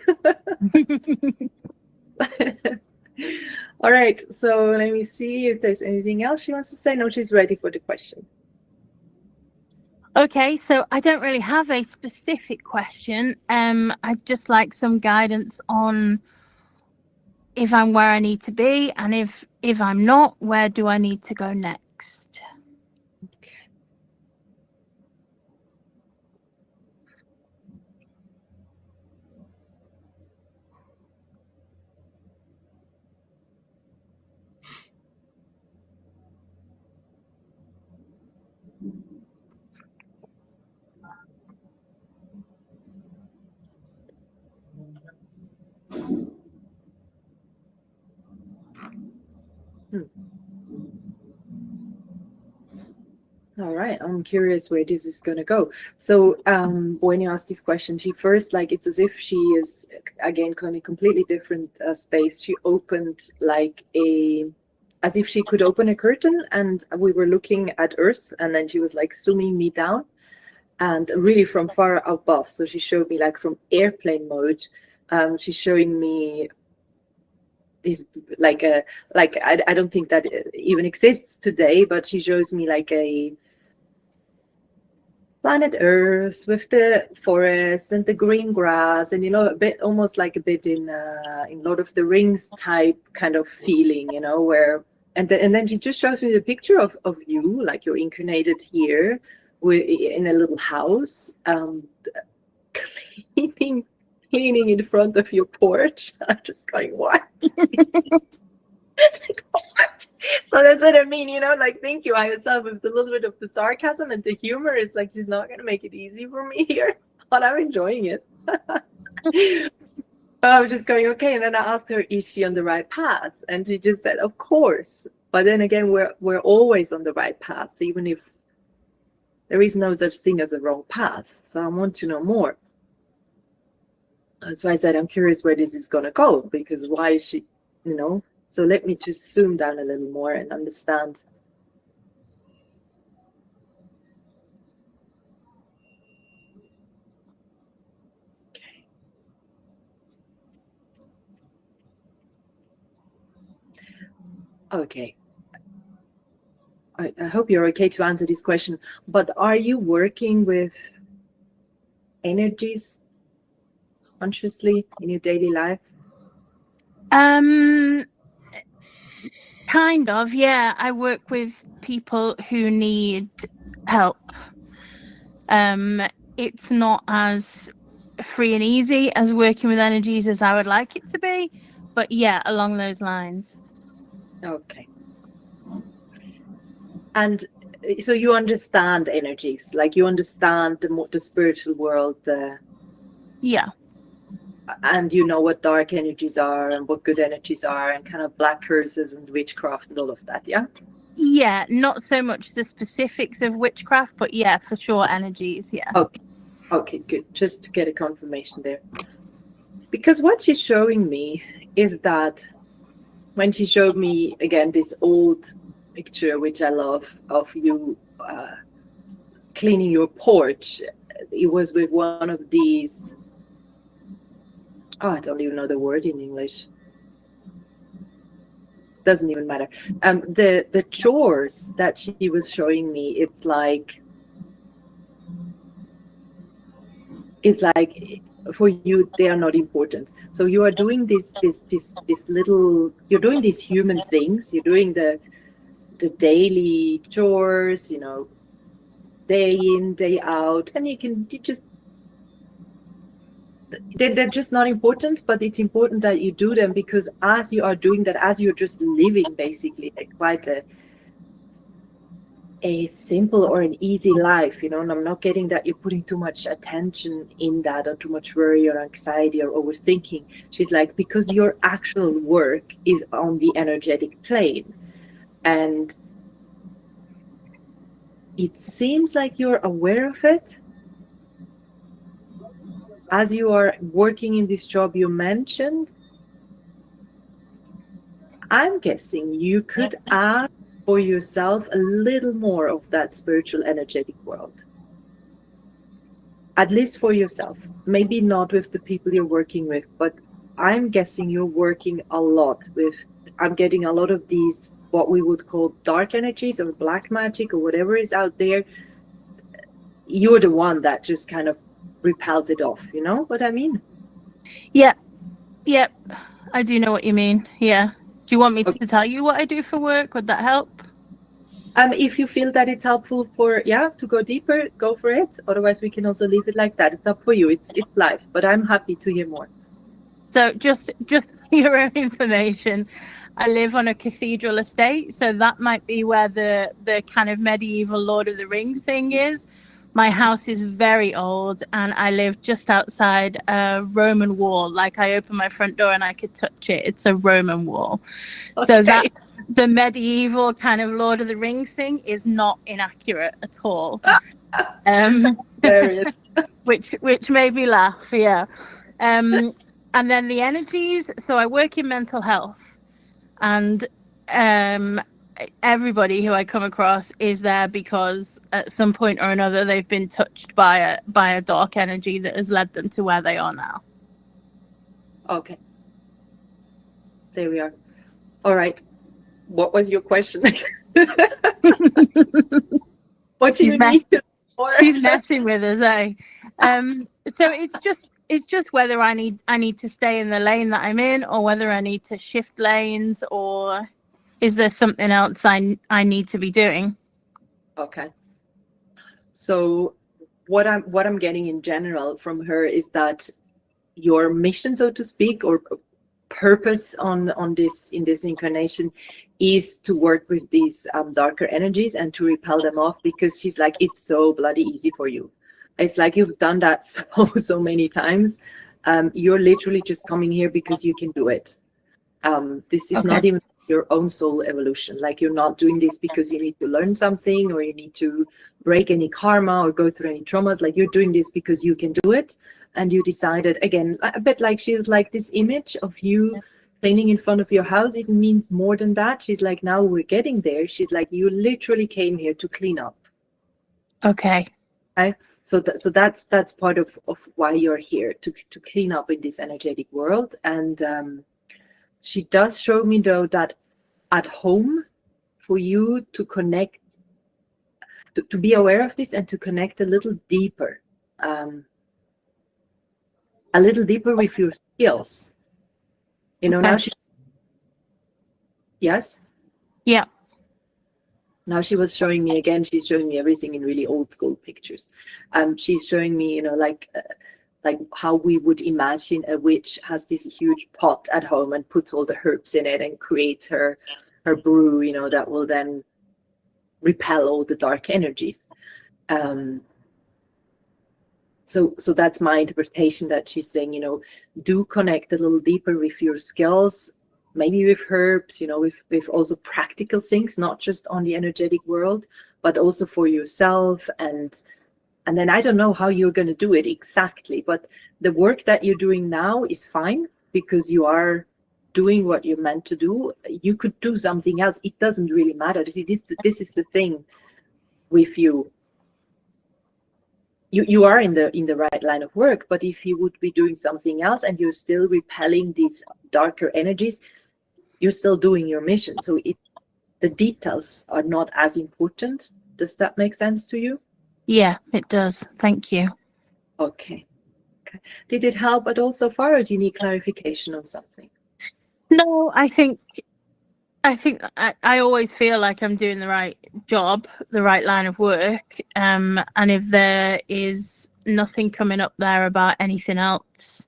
All right, so let me see if there's anything else she wants to say. No, she's ready for the question. Okay, so I don't really have a specific question. I'd just like some guidance on if I'm where I need to be, and if I'm not, where do I need to go next? Okay. All right, I'm curious where this is going to go. So when you ask this question, she first, like, it's as if she is, again, kind of completely different space. She opened as if she could open a curtain, and we were looking at Earth, and then she was like zooming me down and really from far above. So she showed me like from airplane mode. She's showing me this I don't think that it even exists today, but she shows me like a planet Earth with the forest and the green grass, and a bit almost like a bit in Lord of the Rings type kind of feeling, where and then she just shows me the picture of you, like you're incarnated here in a little house, cleaning in front of your porch. I'm just going, what? Like, what? So that's what I mean, like, thank you, I yourself, with a little bit of the sarcasm and the humor. It's like she's not going to make it easy for me here, but I'm enjoying it. I was just going, okay. And then I asked her, is she on the right path? And she just said, of course. But then again, we're always on the right path, even if there is no such thing as a wrong path. So I want to know more. So I said, I'm curious where this is going to go, because why is she, So let me just zoom down a little more and understand. Okay. I hope you're okay to answer this question, but are you working with energies consciously in your daily life? Kind of, yeah. I work with people who need help. It's not as free and easy as working with energies as I would like it to be, but yeah, along those lines. Okay. And so you understand energies, like you understand the spiritual world, Yeah. and you know what dark energies are and what good energies are, and kind of black curses and witchcraft and all of that, yeah? Yeah, not so much the specifics of witchcraft, but yeah, for sure, energies, yeah. Okay, good. Just to get a confirmation there. Because what she's showing me is that when she showed me, again, this old picture, which I love, of you cleaning your porch, it was with one of these, I don't even know the word in English. Doesn't even matter. The chores that she was showing me, it's like for you they are not important. So you are doing this little, you're doing these human things. You're doing the daily chores, you know, day in, day out, and they're just not important, but it's important that you do them, because as you are doing that, as you're just living basically quite a simple or an easy life, you know, and I'm not getting that you're putting too much attention in that, or too much worry or anxiety or overthinking. She's like, because your actual work is on the energetic plane, and it seems like you're aware of it. As you are working in this job you mentioned, I'm guessing you could add for yourself a little more of that spiritual energetic world. At least for yourself. Maybe not with the people you're working with, but I'm guessing you're working a lot with, I'm getting a lot of these, what we would call dark energies or black magic or whatever is out there. You're the one that just kind of repels it off, you know what I mean? Yeah, I do know what you mean. Yeah. Do you want me to tell you what I do for work? Would that help? If you feel that it's helpful to go deeper, go for it. Otherwise we can also leave it like that. It's up for you. It's life, but I'm happy to hear more. So just for your own information, I live on a cathedral estate, so that might be where the kind of medieval Lord of the Rings thing is. My house is very old, and I live just outside a Roman wall. Like, I open my front door and I could touch it. It's a Roman wall. Okay. So that the medieval kind of Lord of the Rings thing is not inaccurate at all. which made me laugh, yeah. And then the energies. So I work in mental health, and everybody who I come across is there because at some point or another they've been touched by a dark energy that has led them to where they are now. Okay. There we are. All right. What was your question? What do you need to know? She's messing with us, eh? So it's just whether I need to stay in the lane that I'm in, or whether I need to shift lanes, or is there something else I need to be doing? Okay. So what I'm getting in general from her is that your mission, so to speak, or purpose on this in this incarnation is to work with these darker energies and to repel them off, because she's like, it's so bloody easy for you. It's like you've done that so many times. You're literally just coming here because you can do it. This is not even your own soul evolution. Like, you're not doing this because you need to learn something, or you need to break any karma or go through any traumas. Like, you're doing this because you can do it. And you decided, again, a bit like she's like this image of you cleaning in front of your house. It means more than that. She's like, now we're getting there. She's like, you literally came here to clean up. Okay. Right? So that's part of why you're here, to clean up in this energetic world. And she does show me, though, that at home, for you to connect, to be aware of this and to connect a little deeper with your skills. You know, now she... Yes? Yeah. Now she was showing me again, she's showing me everything in really old school pictures. She's showing me, like how we would imagine a witch has this huge pot at home and puts all the herbs in it and creates her brew, that will then repel all the dark energies. So that's my interpretation, that she's saying, do connect a little deeper with your skills, maybe with herbs, with also practical things, not just on the energetic world, but also for yourself. And then I don't know how you're going to do it exactly, but the work that you're doing now is fine because you are doing what you're meant to do. You could do something else. It doesn't really matter. This is the thing with you. You are in the right line of work, but if you would be doing something else and you're still repelling these darker energies, you're still doing your mission. So the details are not as important. Does that make sense to you? Yeah, it does. Thank you. Okay. Did it help at all so far, or do you need clarification on something? No, I think I always feel like I'm doing the right job, the right line of work. And if there is nothing coming up there about anything else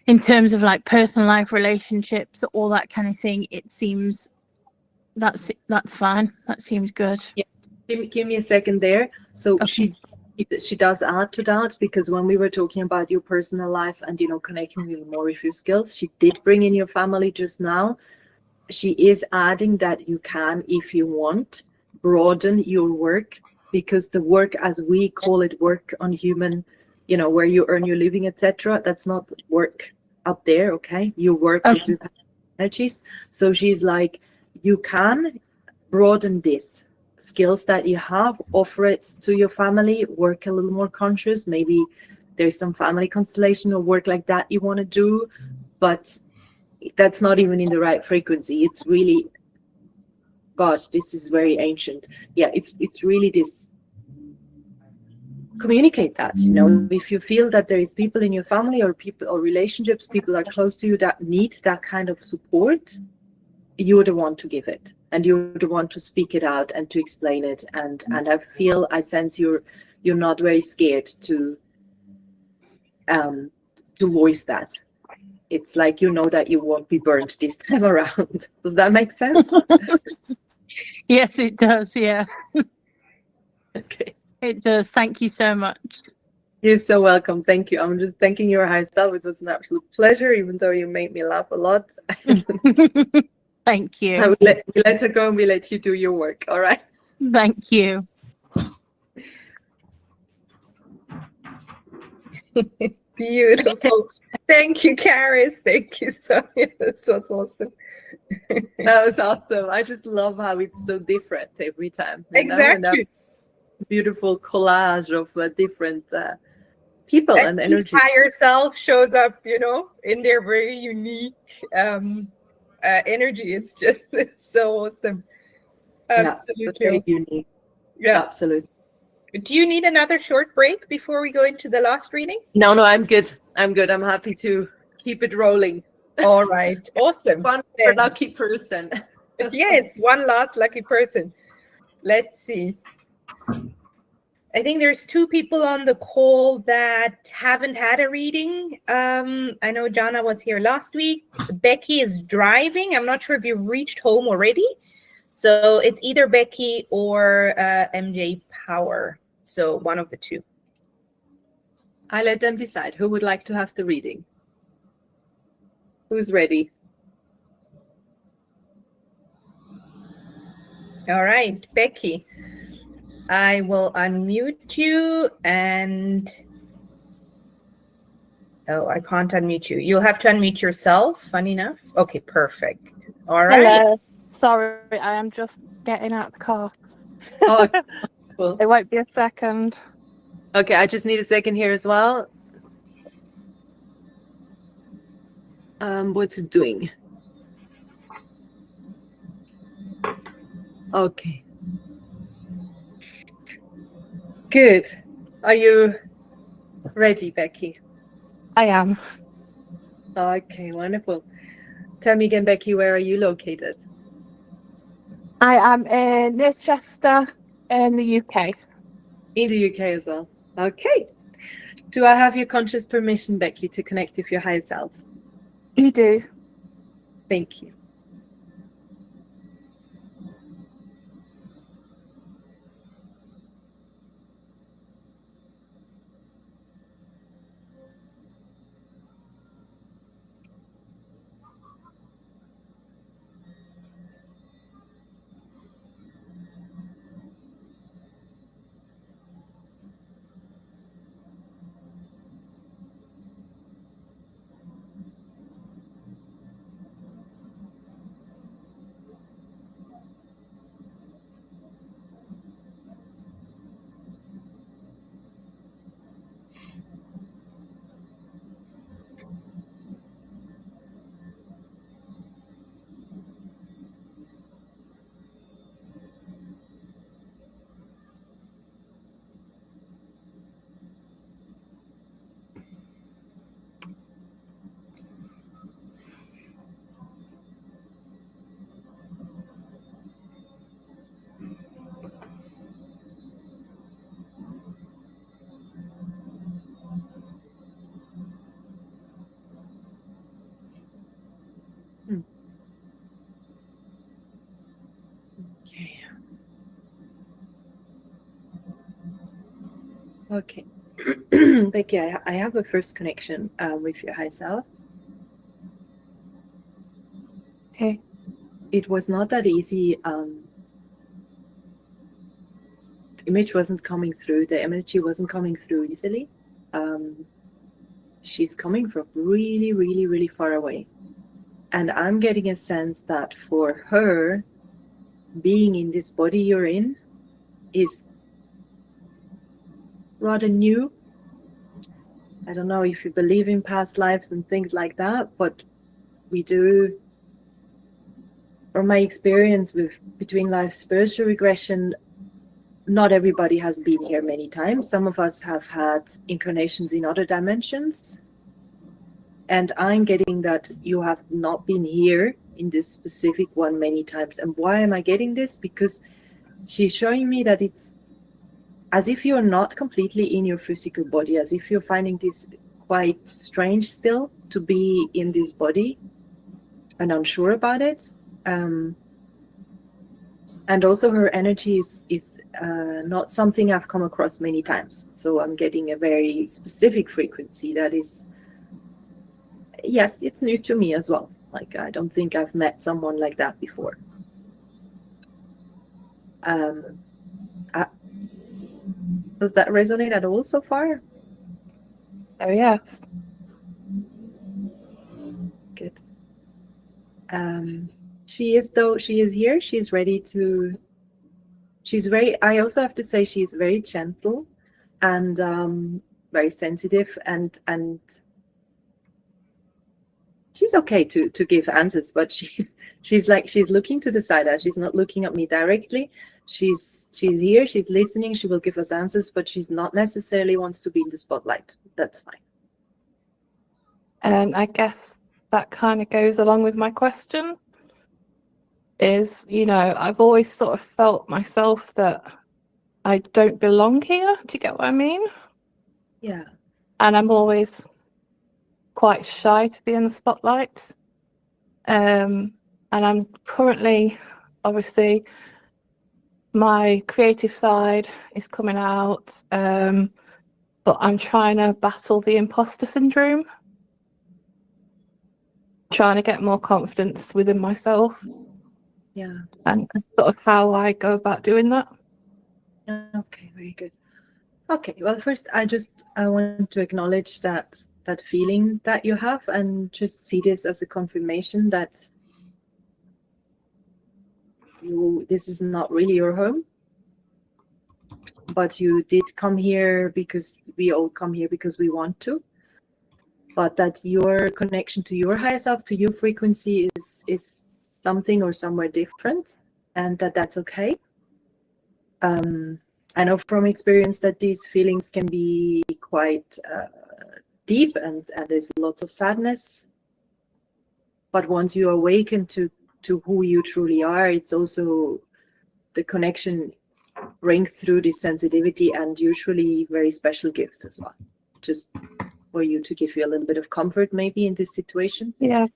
in terms of like personal life, relationships, all that kind of thing, it seems that's fine. That seems good. Yeah. Give me a second there. So Okay. she does add to that, because when we were talking about your personal life and connecting a little more with your skills, she did bring in your family just now. She is adding that you can, if you want, broaden your work, because the work, as we call it, work on human, where you earn your living, etc., that's not work up there. Okay, your work is with energies. So she's like, you can broaden this skills that you have, offer it to your family, work a little more conscious. Maybe there's some family constellation or work like that you want to do, but that's not even in the right frequency. It's really, gosh, this is very ancient. Yeah, it's really this. Communicate that, if you feel that there is people in your family or people or relationships, people are close to you that need that kind of support, you're the one to give it, and you're the one to speak it out and to explain it. And I sense you're not very scared to voice that. It's like that you won't be burnt this time around. Does that make sense? Yes, it does. Yeah. Okay. It does. Thank you so much. You're so welcome. Thank you. I'm just thanking your higher self. It was an absolute pleasure, even though you made me laugh a lot. Thank you. We let her go and we let you do your work. All right. Thank you. Beautiful. Thank you, Karis. Thank you, Sonia. This was awesome. That was awesome. I just love how it's so different every time. Exactly. Beautiful collage of different people and energy. Higher self shows up, in their very unique energy. It's so awesome. Absolutely. Yeah, very unique. Yeah, absolutely. Do you need another short break before we go into the last reading? No, I'm good. I'm happy to keep it rolling. All right. Awesome. One lucky person. Yes, one last lucky person. Let's see. I think there's 2 people on the call that haven't had a reading. I know Jana was here last week. Becky is driving. I'm not sure if you've reached home already. So it's either Becky or MJ Power. So one of the 2. I let them decide who would like to have the reading. Who's ready? All right, Becky. I will unmute you and... Oh, I can't unmute you. You'll have to unmute yourself, funny enough. Okay, perfect. All right. Hello. Sorry, I am just getting out of the car. Oh, cool. It won't be a second. Okay, I just need a second here as well. What's it doing? Okay. Good. Are you ready, Becky? I am. Okay, wonderful. Tell me again, Becky, where are you located? I am in Manchester in the UK. In the UK as well. Okay. Do I have your conscious permission, Becky, to connect with your higher self? You do. Thank you. Okay. Okay. Becky, I have a first connection with your higher self. Okay. It was not that easy. The image wasn't coming through. The energy wasn't coming through easily. She's coming from really, really, really far away. And I'm getting a sense that for her, being in this body you're in is rather new. I don't know if you believe in past lives and things like that, but we do. From my experience with between life spiritual regression, not everybody has been here many times. Some of us have had incarnations in other dimensions. And I'm getting that you have not been here in this specific one many times. And why am I getting this? Because she's showing me that it's as if you're not completely in your physical body, as if you're finding this quite strange still to be in this body and unsure about it. And also her energy is not something I've come across many times. So I'm getting a very specific frequency that is, yes, it's new to me as well. Like, I don't think I've met someone like that before. Does that resonate at all so far? Oh, yes. Good. She is here. She's ready to, I also have to say she's very gentle and very sensitive and she's okay to give answers, but she's looking to the side. She's not looking at me directly. She's here, she's listening, she will give us answers, but she's not necessarily wants to be in the spotlight. That's fine. And I guess that kind of goes along with my question is, I've always sort of felt myself that I don't belong here. Do you get what I mean? Yeah. And I'm always quite shy to be in the spotlight. And I'm currently, obviously, my creative side is coming out, but I'm trying to battle the imposter syndrome, trying to get more confidence within myself. Yeah. And sort of how I go about doing that. Okay, very good. Okay, well, first I want to acknowledge that feeling that you have and just see this as a confirmation that this is not really your home, but you did come here because we all come here because we want to, but that your connection to your higher self, to your frequency is something or somewhere different, and that's okay. I know from experience that these feelings can be quite deep and there's lots of sadness, but once you awaken to who you truly are, it's also the connection brings through this sensitivity and usually very special gifts as well, just for you to give you a little bit of comfort maybe in this situation. Yeah.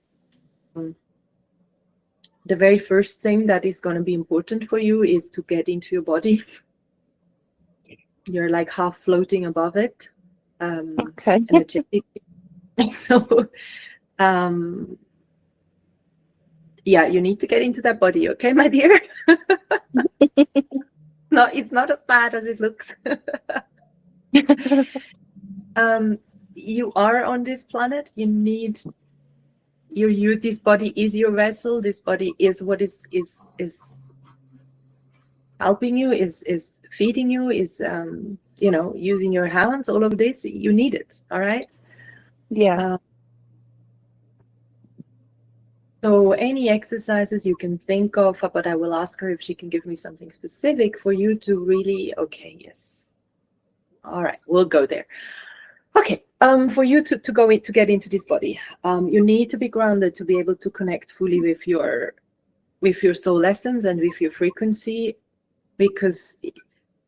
The very first thing that is going to be important for you is to get into your body. You're like half floating above it. Okay. Energetic. So yeah, you need to get into that body, okay, my dear? No, it's not as bad as it looks. You are on this planet. You need this body is your vessel. This body is what is helping you, is feeding you, is you know, using your hands, all of this. You need it, all right? Yeah. So any exercises you can think of, but I will ask her if she can give me something specific for you to really, okay, yes. All right, we'll go there. Okay, for you to go in, to get into this body, you need to be grounded to be able to connect fully with your soul essence and with your frequency, because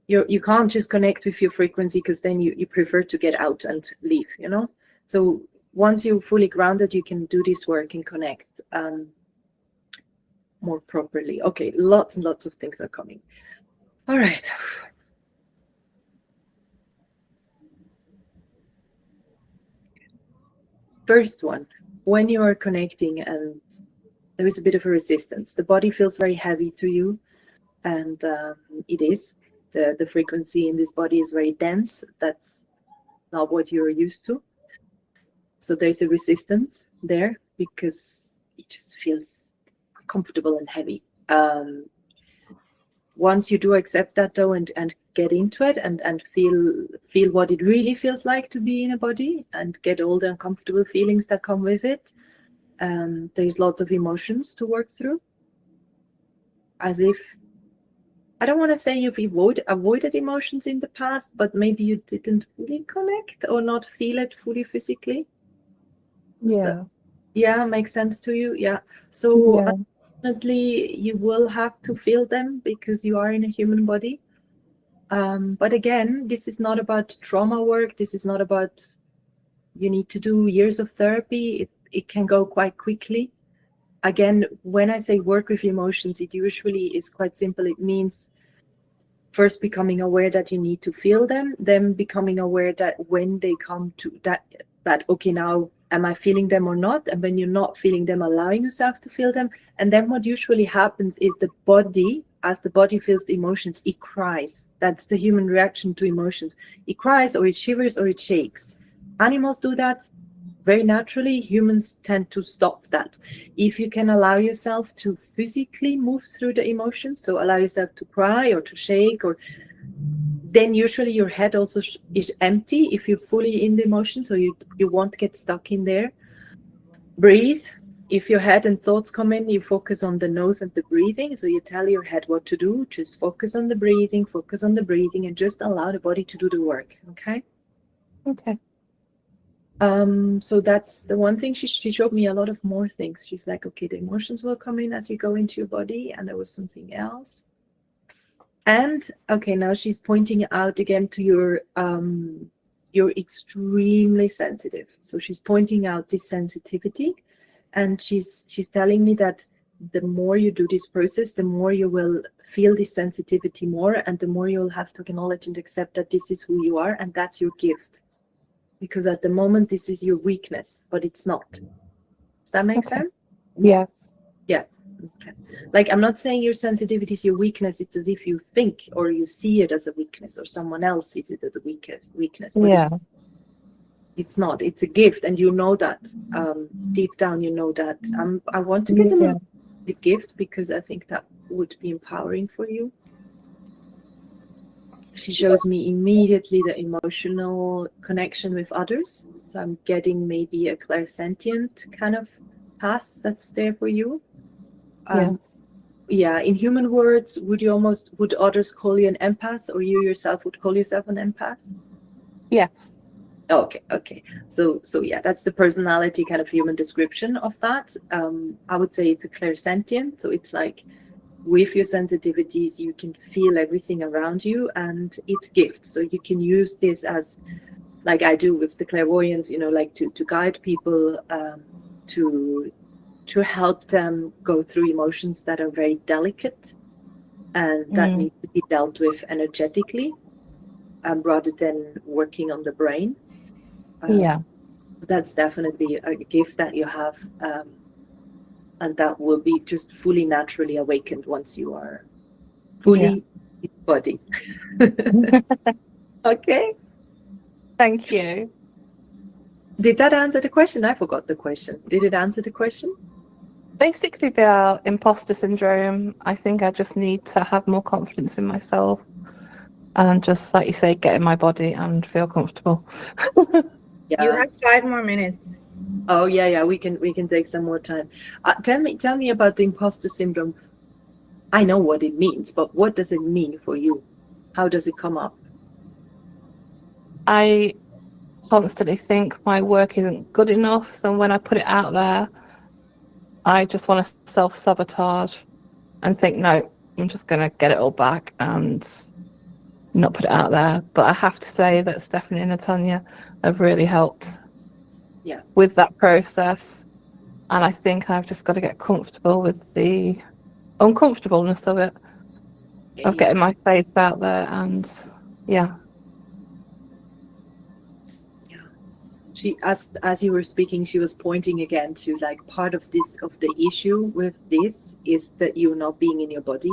you can't just connect with your frequency, because then you prefer to get out and leave, you know? So once you're fully grounded, you can do this work and connect more properly. Okay, lots and lots of things are coming. All right. First one, when you are connecting and there is a bit of a resistance, the body feels very heavy to you, and it is. The frequency in this body is very dense. That's not what you're used to. So there's a resistance there because it just feels comfortable and heavy. Once you do accept that though, and get into it and feel what it really feels like to be in a body and get all the uncomfortable feelings that come with it, there's lots of emotions to work through. As if, I don't want to say you've avoided emotions in the past, but maybe you didn't fully connect or not feel it fully physically. Yeah. Yeah, makes sense to you. Yeah. So Yeah. unfortunately, you will have to feel them because you are in a human body. But again, this is not about trauma work. This is not about you need to do years of therapy. It can go quite quickly. Again, when I say work with emotions, it usually is quite simple. It means first becoming aware that you need to feel them, then becoming aware that when they come to that okay, now am I feeling them or not? And when you're not feeling them, allowing yourself to feel them. And then what usually happens is the body, as the body feels the emotions, it cries. That's the human reaction to emotions. It cries or it shivers or it shakes. Animals do that very naturally. Humans tend to stop that. If you can allow yourself to physically move through the emotions, so allow yourself to cry or to shake, or then usually your head also is empty if you're fully in the emotion, so you won't get stuck in there. Breathe. If your head and thoughts come in, you focus on the nose and the breathing. So you tell your head what to do. Just focus on the breathing, and just allow the body to do the work. Okay? Okay. So that's the one thing. She showed me a lot of more things. She's like, okay, the emotions will come in as you go into your body, and there was something else. And okay, now she's pointing out again to you're extremely sensitive. So she's pointing out this sensitivity, and she's telling me that the more you do this process, the more you will feel this sensitivity more, and the more you'll have to acknowledge and accept that this is who you are, and that's your gift. Because at the moment, this is your weakness, but it's not. Does that make sense? Yes. Yeah. Okay. Like, I'm not saying your sensitivity is your weakness. It's as if you think or you see it as a weakness, or someone else sees it as a weakness. But Yeah. it's not. It's a gift, and you know that. Deep down, you know that. I want to get the gift because I think that would be empowering for you. She shows me immediately the emotional connection with others. So I'm getting maybe a clairsentient kind of path that's there for you. Yes. Yeah, in human words, would others call you an empath, or you yourself would call yourself an empath? Yes. Okay. So yeah, that's the personality kind of human description of that. I would say it's a clairsentient. So it's like with your sensitivities, you can feel everything around you, and it's gift. So you can use this as, like I do with the clairvoyance, you know, like to guide people, to help them go through emotions that are very delicate and that need to be dealt with energetically, rather than working on the brain. Yeah. That's definitely a gift that you have, and that will be just fully naturally awakened once you are fully in body. Okay. Thank you. Did that answer the question? I forgot the question. Did it answer the question? Basically, about imposter syndrome, I think I just need to have more confidence in myself and just, like you say, get in my body and feel comfortable. Yeah. You have 5 more minutes. Oh yeah. We can take some more time. Tell me about the imposter syndrome. I know what it means, but what does it mean for you? How does it come up? I constantly think my work isn't good enough, so when I put it out there, I just want to self-sabotage and think, no, I'm just going to get it all back and not put it out there. But I have to say that Stephanie and Natanya have really helped with that process. And I think I've just got to get comfortable with the uncomfortableness of it, of getting my face out there. And She, as you were speaking, she was pointing again to, like, part of the issue with this is that you're not being in your body,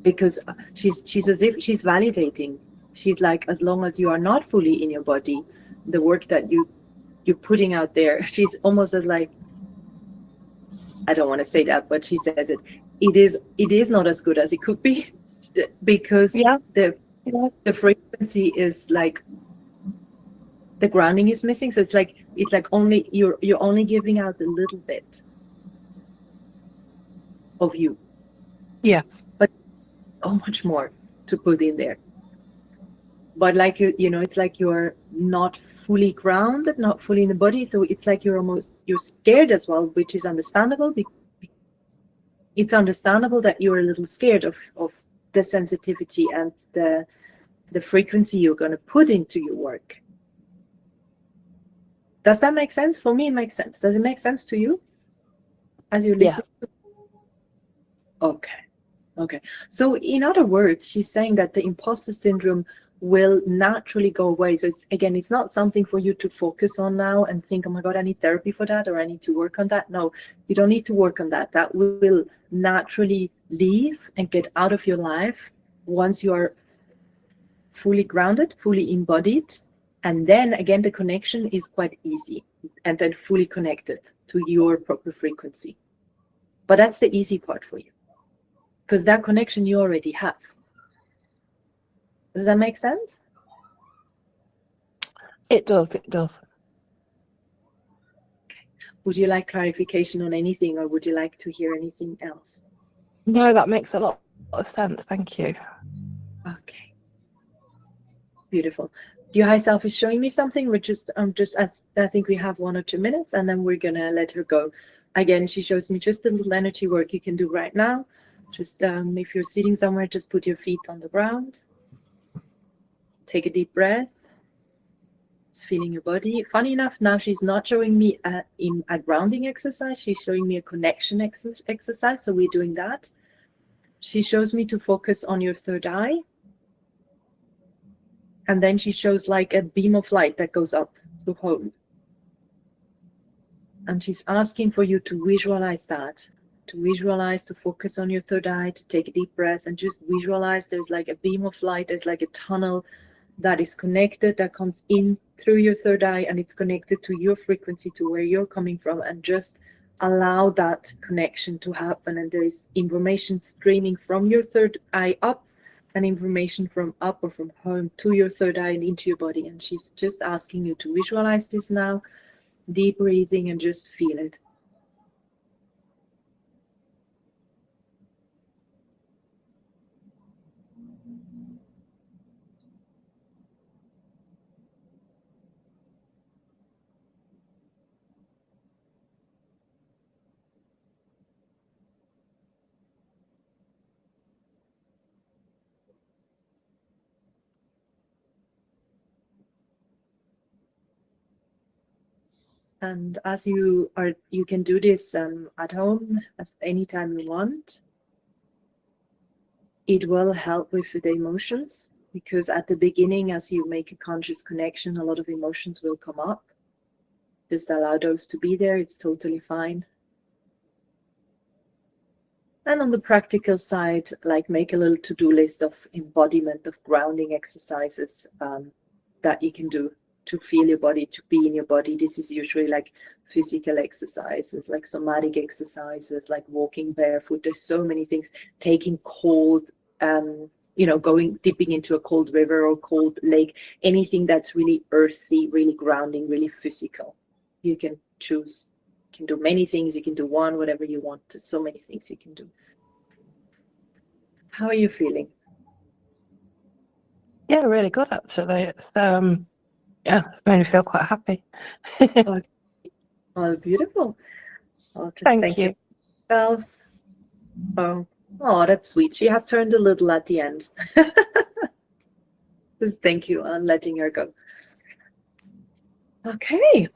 because she's as if she's validating. She's like, as long as you are not fully in your body, the work that you're putting out there, she's almost as like, I don't want to say that, but she says it is not as good as it could be, because the frequency is like, the grounding is missing. So it's like only you're only giving out a little bit of you. Yes. But so much more to put in there. But like you know, it's like you're not fully grounded, not fully in the body. So it's like you're scared as well, which is understandable. It's understandable that you're a little scared of the sensitivity and the frequency you're going to put into your work. Does that make sense? For me, it makes sense. Does it make sense to you as you listen? Okay. So in other words, she's saying that the imposter syndrome will naturally go away. So it's not something for you to focus on now and think, oh my God, I need therapy for that, or I need to work on that. No, you don't need to work on that. That will naturally leave and get out of your life once you are fully grounded, fully embodied. And then again, the connection is quite easy, and then fully connected to your proper frequency. But that's the easy part for you, because that connection you already have. Does that make sense? It does. It does. Would you like clarification on anything, or would you like to hear anything else? No, that makes a lot of sense. Thank you. Okay. Beautiful. Your high self is showing me something. We're just I think we have 1 or 2 minutes, and then we're gonna let her go. Again, she shows me just a little energy work you can do right now. Just if you're sitting somewhere, just put your feet on the ground. Take a deep breath. Just feeling your body. Funny enough, now she's not showing me a grounding exercise. She's showing me a connection exercise. So we're doing that. She shows me to focus on your third eye. And then she shows like a beam of light that goes up to home. And she's asking for you to visualize that, to focus on your third eye, to take a deep breath and just visualize there's like a beam of light, there's like a tunnel that is connected, that comes in through your third eye, and it's connected to your frequency, to where you're coming from, and just allow that connection to happen. And there is information streaming from your third eye up, and information from up or from home to your third eye and into your body. And she's just asking you to visualize this now, deep breathing, and just feel it. And as you can do this at home as anytime you want. It will help with the emotions, because at the beginning, as you make a conscious connection, a lot of emotions will come up. Just allow those to be there. It's totally fine. And on the practical side, like make a little to-do list of embodiment, of grounding exercises that you can do to feel your body, to be in your body. This is usually like physical exercises, like somatic exercises, like walking barefoot. There's so many things. Taking cold, dipping into a cold river or cold lake, anything that's really earthy, really grounding, really physical. You can choose. You can do many things. You can do one, whatever you want. There's so many things you can do. How are you feeling? Yeah, really good actually. It's it's made me feel quite happy. Oh, beautiful. Oh, just Thank you. yourself. Oh, that's sweet. She has turned a little at the end. Just thank you on letting her go. Okay.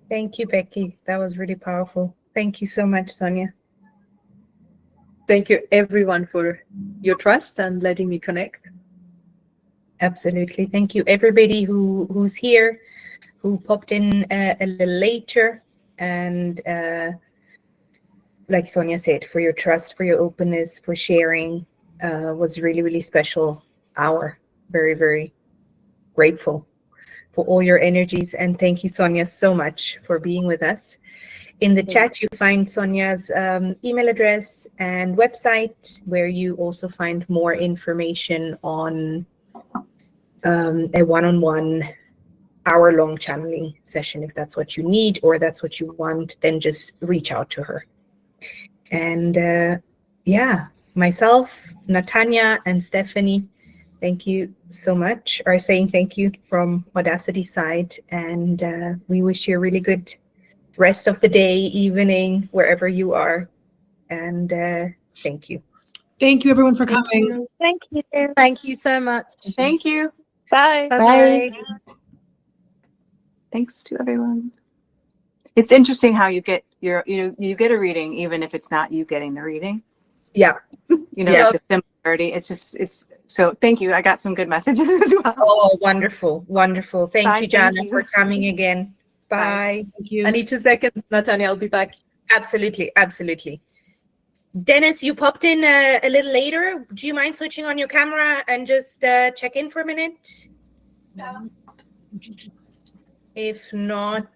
Thank you, Becky. That was really powerful. Thank you so much, Sonia. Thank you, everyone, for your trust and letting me connect. Absolutely. Thank you, everybody who's here, who popped in a little later. And like Sonia said, for your trust, for your openness, for sharing, was really, really special hour. Very, very grateful for all your energies. And thank you, Sonia, so much for being with us. In the chat, you find Sonia's email address and website, where you also find more information on a one-on-one hour-long channeling session. If that's what you need or that's what you want, then just reach out to her. And myself, Natanya, and Stephanie, thank you so much, are saying thank you from AWEDACITY side. And we wish you a really good rest of the day, evening, wherever you are. And thank you. Thank you, everyone, for coming. Thank you. Thank you so much. Thank you. Bye. Bye. Thanks to everyone. It's interesting how you get you get a reading even if it's not you getting the reading. Yeah. Like the similarity. It's so thank you. I got some good messages as well. Oh, wonderful. Wonderful. Thank Bye, you, Jana, thank you. for coming again. Bye. Thank you. I need 2 seconds, Natanya. I'll be back. Absolutely. Absolutely. Dennis, you popped in a little later. Do you mind switching on your camera and just check in for a minute? No. If not,